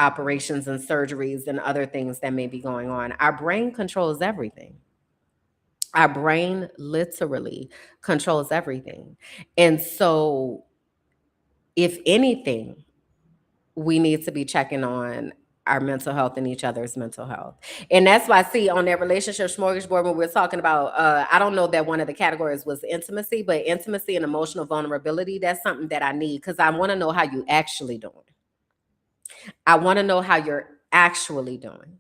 operations and surgeries and other things that may be going on. Our brain controls everything. Our brain literally controls everything. And so, if anything, we need to be checking on our mental health and each other's mental health. And that's why I see on that relationship smorgasbord, when we're talking about, I don't know that one of the categories was intimacy, but intimacy and emotional vulnerability, that's something that I need, because I want to know how you actually doing. I want to know how you're actually doing.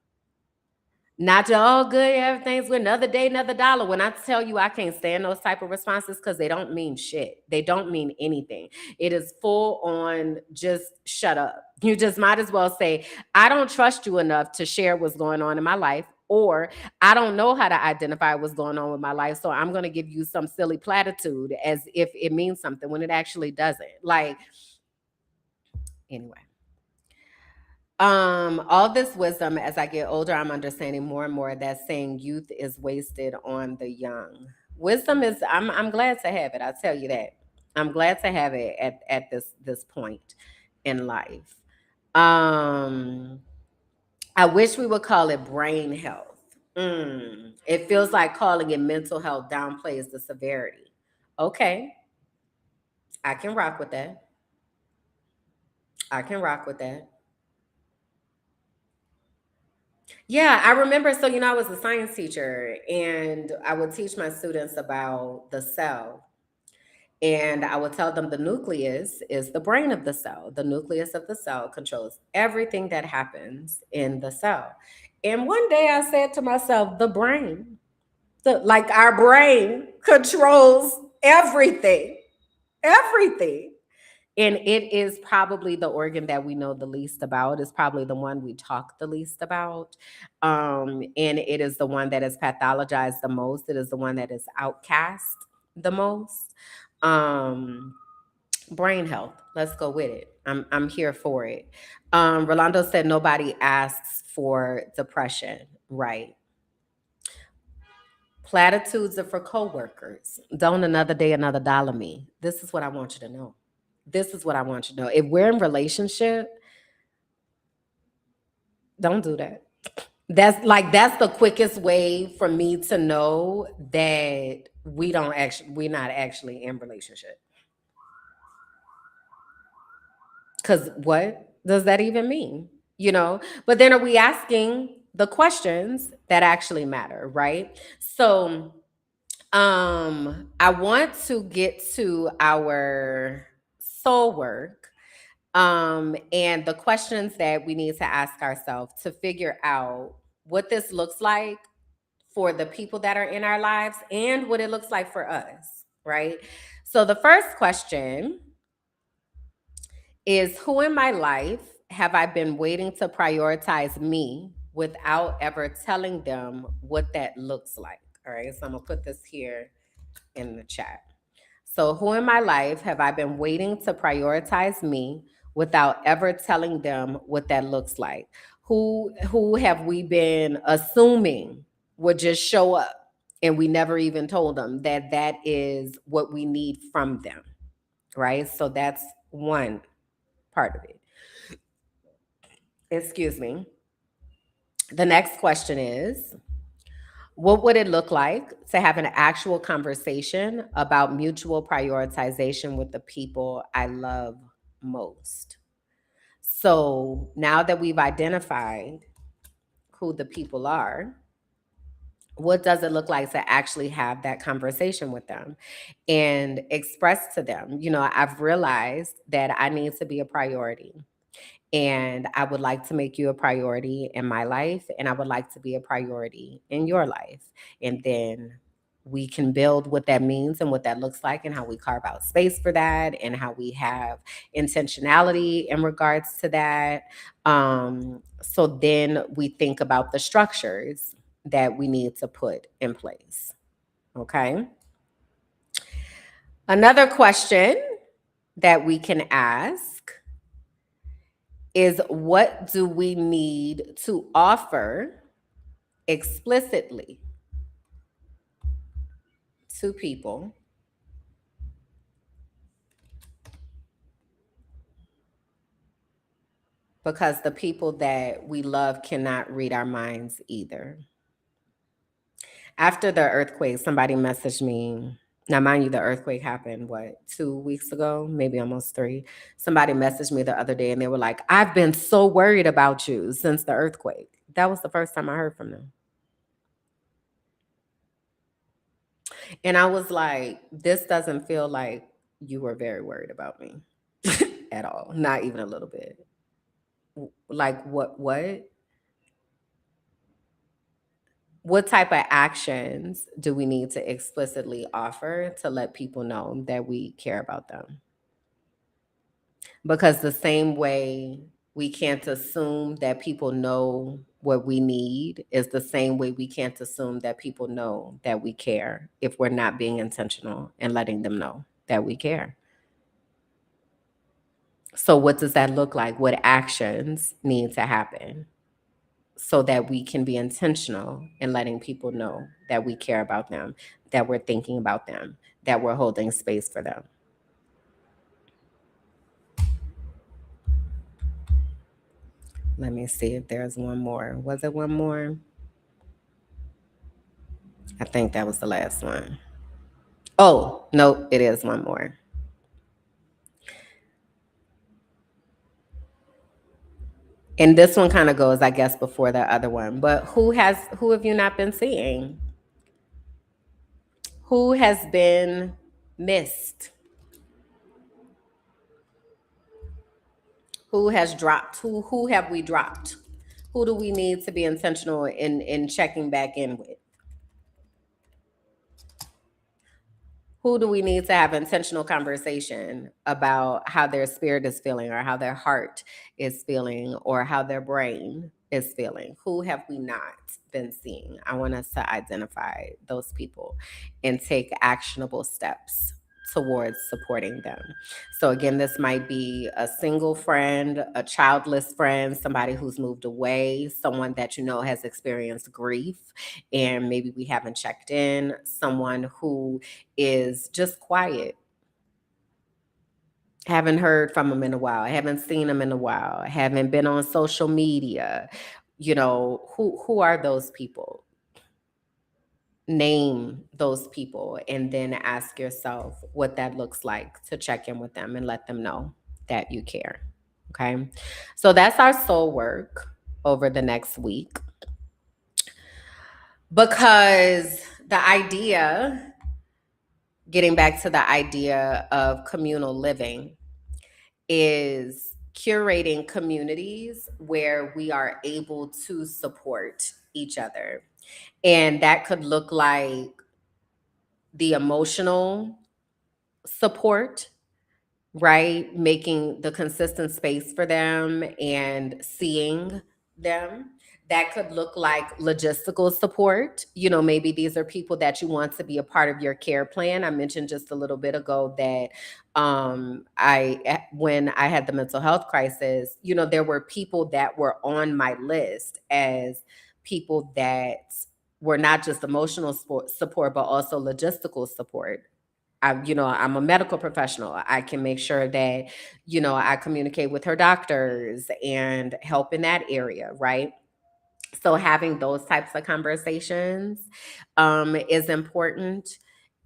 Not just, oh, good, everything's good, another day, another dollar. When I tell you I can't stand those type of responses, because they don't mean shit. They don't mean anything. It is full on just shut up. You just might as well say, I don't trust you enough to share what's going on in my life, or I don't know how to identify what's going on with my life, so I'm going to give you some silly platitude as if it means something when it actually doesn't. Like, anyway. All this wisdom, as I get older, I'm understanding more and more that saying youth is wasted on the young. Wisdom is, I'm glad to have it. I'll tell you that. I'm glad to have it at this point in life. Um, I wish we would call it brain health. It feels like calling it mental health downplays the severity. Okay, I can rock with that. I can rock with that. Yeah, I remember. So, I was a science teacher, and I would teach my students about the cell. And I would tell them the nucleus is the brain of the cell. The nucleus of the cell controls everything that happens in the cell. And one day I said to myself, the brain, like our brain controls everything. Everything. And it is probably the organ that we know the least about. It's probably the one we talk the least about. And it is the one that is pathologized the most. It is the one that is outcast the most. Brain health. Let's go with it. I'm here for it. Rolando said nobody asks for depression, right? Platitudes are for coworkers. Don't another day, another dollar me. This is what I want you to know. This is what I want you to know. If we're in relationship, don't do that. That's the quickest way for me to know that we're not actually in relationship. Cause what does that even mean? But then are we asking the questions that actually matter, right? So I want to get to our soul work. And the questions that we need to ask ourselves to figure out what this looks like for the people that are in our lives and what it looks like for us, right? So the first question is, who in my life have I been waiting to prioritize me without ever telling them what that looks like? All right, so I'm gonna put this here in the chat. So, who in my life have I been waiting to prioritize me without ever telling them what that looks like? Who have we been assuming would just show up and we never even told them that that is what we need from them, right? So that's one part of it. Excuse me. The next question is, what would it look like to have an actual conversation about mutual prioritization with the people I love most? So now that we've identified who the people are, what does it look like to actually have that conversation with them and express to them, I've realized that I need to be a priority. And I would like to make you a priority in my life, and I would like to be a priority in your life. And then we can build what that means and what that looks like, and how we carve out space for that, and how we have intentionality in regards to that. So then we think about the structures that we need to put in place. Okay. Another question that we can ask is, what do we need to offer explicitly to people because the people that we love cannot read our minds either? After the earthquake, somebody messaged me. Now, mind you, the earthquake happened, 2 weeks ago, maybe almost 3. Somebody messaged me the other day and they were like, I've been so worried about you since the earthquake. That was the first time I heard from them. And I was like, this doesn't feel like you were very worried about me at all. Not even a little bit. Like, what? What type of actions do we need to explicitly offer to let people know that we care about them? Because the same way we can't assume that people know what we need is the same way we can't assume that people know that we care if we're not being intentional and letting them know that we care. So what does that look like? What actions need to happen so that we can be intentional in letting people know that we care about them, that we're thinking about them, that we're holding space for them? Let me see if there's one more. Was it one more? I think that was the last one. Oh, no, it is one more. And this one kind of goes, I guess, before the other one. But who have you not been seeing? Who has been missed? Who has dropped? Who have we dropped? Who do we need to be intentional in checking back in with? Who do we need to have intentional conversation about how their spirit is feeling, or how their heart is feeling, or how their brain is feeling? Who have we not been seeing? I want us to identify those people and take actionable steps towards supporting them. So again, this might be a single friend, a childless friend, somebody who's moved away, someone that you know has experienced grief and maybe we haven't checked in, someone who is just quiet. Haven't heard from them in a while, haven't seen them in a while, haven't been on social media. You know, who are those people? Name those people and then ask yourself what that looks like to check in with them and let them know that you care. Okay. So that's our soul work over the next week. Because the idea, getting back to the idea of communal living, is curating communities where we are able to support each other. And that could look like the emotional support, right? Making the consistent space for them and seeing them. That could look like logistical support. You know, maybe these are people that you want to be a part of your care plan. I mentioned just a little bit ago that when I had the mental health crisis, you know, there were people that were on my list as people that were not just emotional support, but also logistical support. I'm a medical professional. I can make sure that, I communicate with her doctors and help in that area, right? So having those types of conversations is important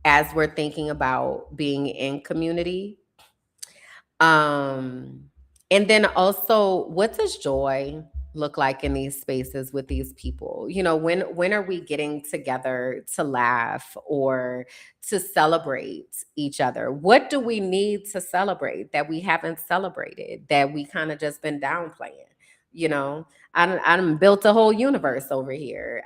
as we're thinking about being in community. Um, and then also, what does joy look like in these spaces with these people? You know, when are we getting together to laugh or to celebrate each other? What do we need to celebrate that we haven't celebrated, that we kind of just been downplaying? You know, I done built a whole universe over here.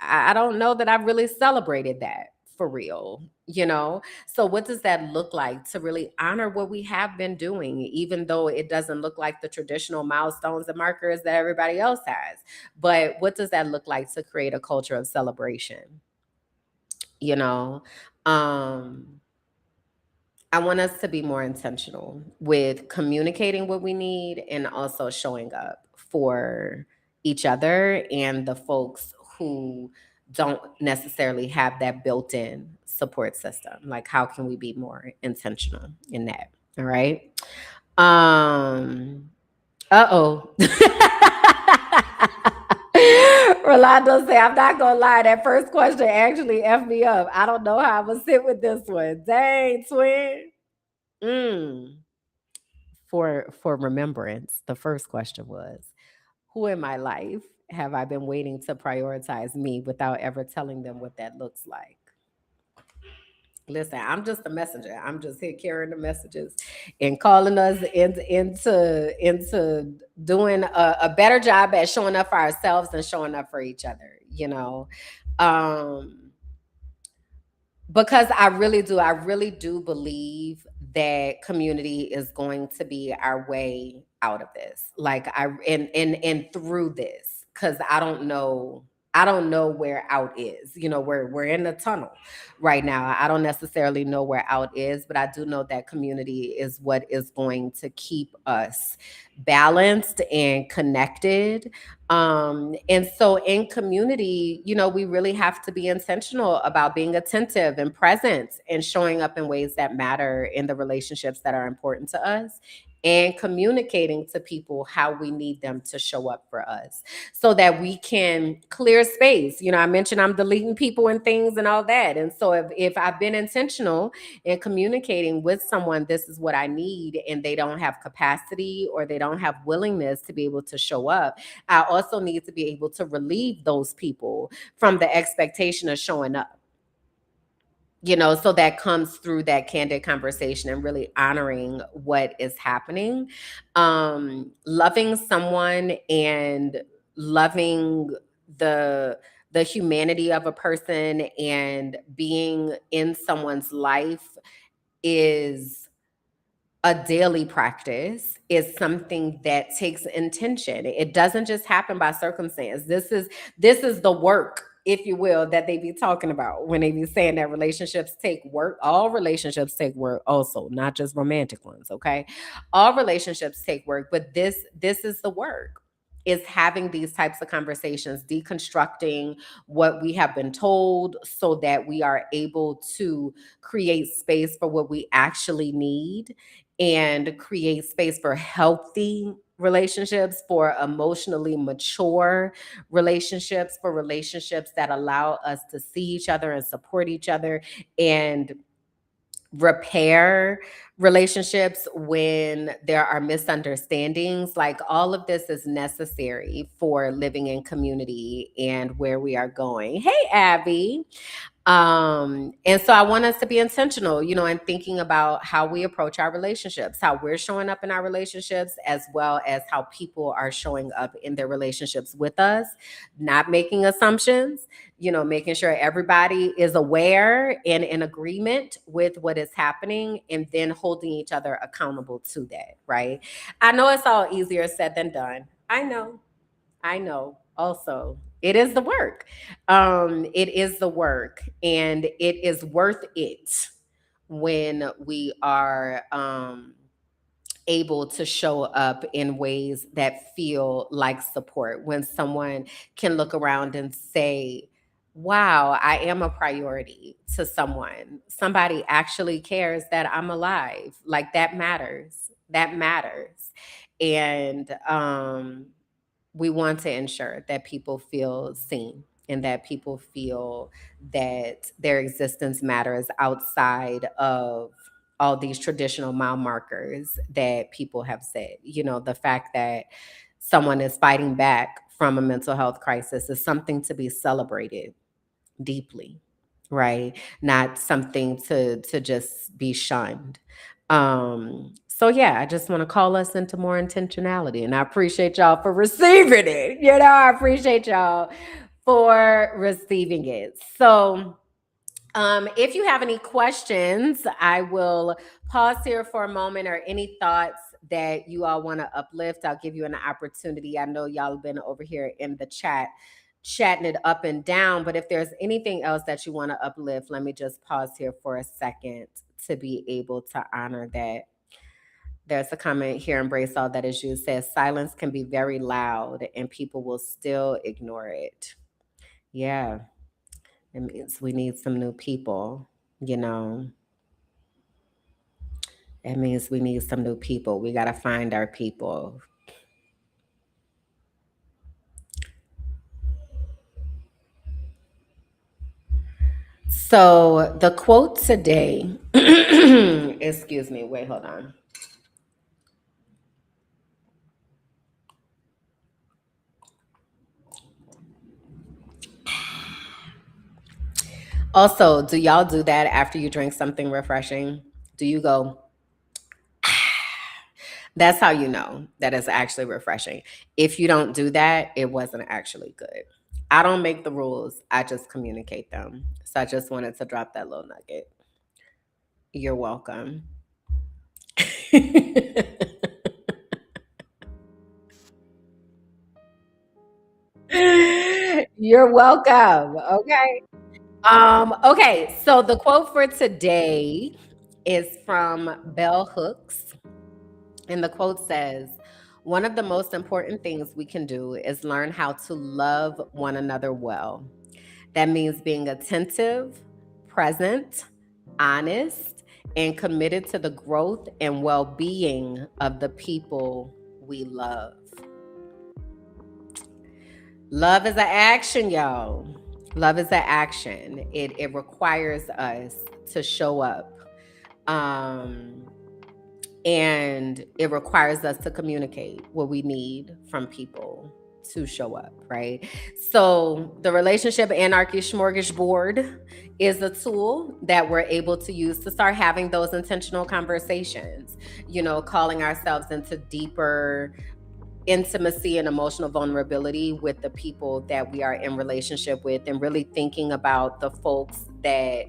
I don't know that I've really celebrated that for real, you know? So what does that look like to really honor what we have been doing, even though it doesn't look like the traditional milestones and markers that everybody else has? But what does that look like to create a culture of celebration? You know, um, I want us to be more intentional with communicating what we need and also showing up for each other and the folks who don't necessarily have that built-in support system. Like, how can we be more intentional in that? All right. Uh-oh. Rolando say, I'm not gonna lie, that first question actually effed me up. I don't know how I'm gonna sit with this one. Dang, twin. Mm. For remembrance, the first question was, who in my life have I been waiting to prioritize me without ever telling them what that looks like? Listen, I'm just a messenger. I'm just here carrying the messages and calling us into doing a better job at showing up for ourselves and showing up for each other, you know. Because I really do believe that community is going to be our way out of this. Like and through this, because I don't know where out is. You know, we're in the tunnel right now. I don't necessarily know where out is, but I do know that community is what is going to keep us balanced and connected. And so in community, you know, we really have to be intentional about being attentive and present and showing up in ways that matter in the relationships that are important to us, and communicating to people how we need them to show up for us so that we can clear space. You know, I mentioned I'm deleting people and things and all that. And so if I've been intentional in communicating with someone, this is what I need, and they don't have capacity or they don't have willingness to be able to show up, I also need to be able to relieve those people from the expectation of showing up. You know, so that comes through that candid conversation and really honoring what is happening. Loving someone and loving the the humanity of a person and being in someone's life is a daily practice, is something that takes intention. It doesn't just happen by circumstance. This is the work, if you will, that they be talking about when they be saying that relationships take work. All relationships take work also, not just romantic ones, okay? All relationships take work, but this is the work. Is having these types of conversations, deconstructing what we have been told so that we are able to create space for what we actually need and create space for healthy relationships, for emotionally mature relationships, for relationships that allow us to see each other and support each other and repair relationships when there are misunderstandings. Like, all of this is necessary for living in community and where we are going. Hey, Abby. And so I want us to be intentional, and thinking about how we approach our relationships, how we're showing up in our relationships, as well as how people are showing up in their relationships with us, not making assumptions, making sure everybody is aware and in agreement with what is happening, and then holding each other accountable to that, right? I know it's all easier said than done. I know. Also, it is the work. It is the work, and it is worth it when we are able to show up in ways that feel like support. When someone can look around and say, wow, I am a priority to someone. Somebody actually cares that I'm alive. Like, that matters. That matters. And we want to ensure that people feel seen and that people feel that their existence matters outside of all these traditional mile markers that people have said. The fact that someone is fighting back from a mental health crisis is something to be celebrated deeply, right? Not something to just be shunned. So yeah, I just want to call us into more intentionality, and I appreciate y'all for receiving it. I appreciate y'all for receiving it. So if you have any questions, I will pause here for a moment, or any thoughts that you all want to uplift. I'll give you an opportunity. I know y'all have been over here in the chat chatting it up and down, but if there's anything else that you want to uplift, let me just pause here for a second to be able to honor that. There's a comment here, embrace all that is you, says silence can be very loud and people will still ignore it. Yeah, it means we need some new people, It means we need some new people. We got to find our people. So the quote today, excuse me, wait, hold on. Also, do y'all do that after you drink something refreshing? Do you go? That's how you know that it's actually refreshing. If you don't do that, it wasn't actually good. I don't make the rules, I just communicate them. So I just wanted to drop that little nugget. You're welcome. You're welcome. Okay. Okay, so the quote for today is from Bell Hooks. And the quote says, one of the most important things we can do is learn how to love one another well. That means being attentive, present, honest, and committed to the growth and well-being of the people we love. Love is an action, y'all. Love is an action. It requires us to show up. And it requires us to communicate what we need from people to show up, right? So the relationship anarchy smorgasbord is a tool that we're able to use to start having those intentional conversations, calling ourselves into deeper intimacy and emotional vulnerability with the people that we are in relationship with, and really thinking about the folks that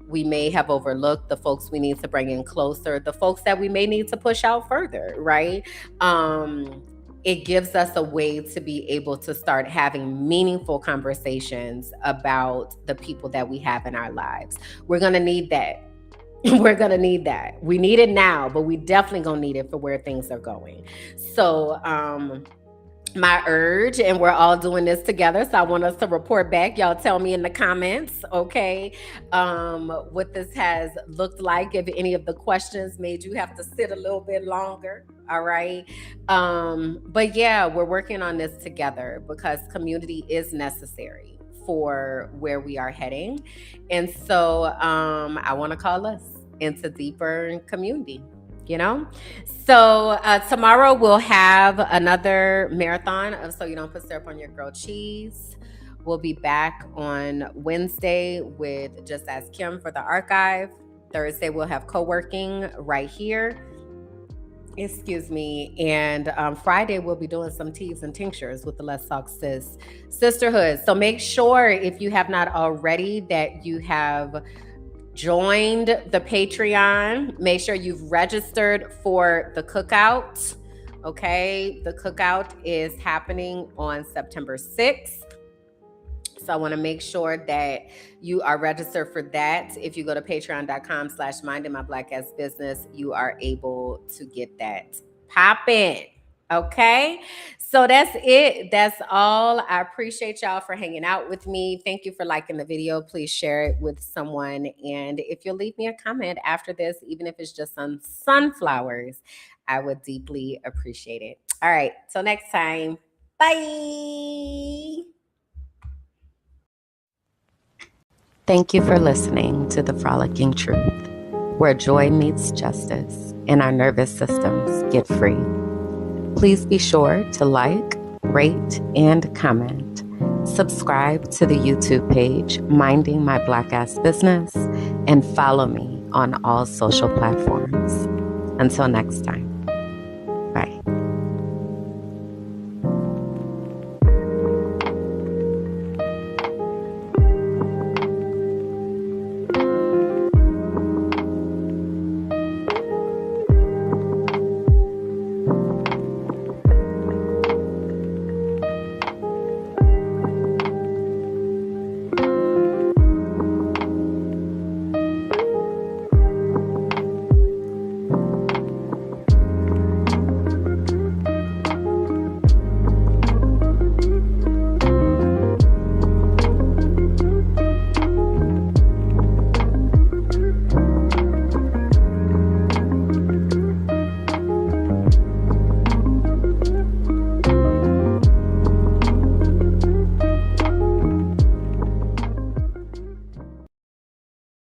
we may have overlooked, the folks we need to bring in closer, the folks that we may need to push out further, right? It gives us a way to be able to start having meaningful conversations about the people that we have in our lives. We're going to need that. We're going to need that. We need it now, but we definitely going to need it for where things are going. So, my urge, and we're all doing this together, so I want us to report back. Y'all tell me in the comments, okay, what this has looked like, if any of the questions made you have to sit a little bit longer. All right. But yeah, we're working on this together because community is necessary for where we are heading. And so I want to call us into deeper community, you know? So tomorrow we'll have another marathon of So You Don't Put Syrup on Your Grilled Cheese. We'll be back on Wednesday with Just Ask Kim for the archive. Thursday we'll have co-working right here. Excuse me. And Friday, we'll be doing some teas and tinctures with the Let's Talk Sis Sisterhood. So make sure, if you have not already, that you have joined the Patreon. Make sure you've registered for the cookout. Okay. The cookout is happening on September 6th. So I want to make sure that you are registered for that. If you go to patreon.com/mindingmyblack-ass-business, you are able to get that popping. Okay. So that's it. That's all. I appreciate y'all for hanging out with me. Thank you for liking the video. Please share it with someone. And if you'll leave me a comment after this, even if it's just on sunflowers, I would deeply appreciate it. All right. Till next time. Bye. Thank you for listening to The Frolicking Truth, where joy meets justice and our nervous systems get free. Please be sure to like, rate, and comment. Subscribe to the YouTube page, Minding My Black Ass Business, and follow me on all social platforms. Until next time.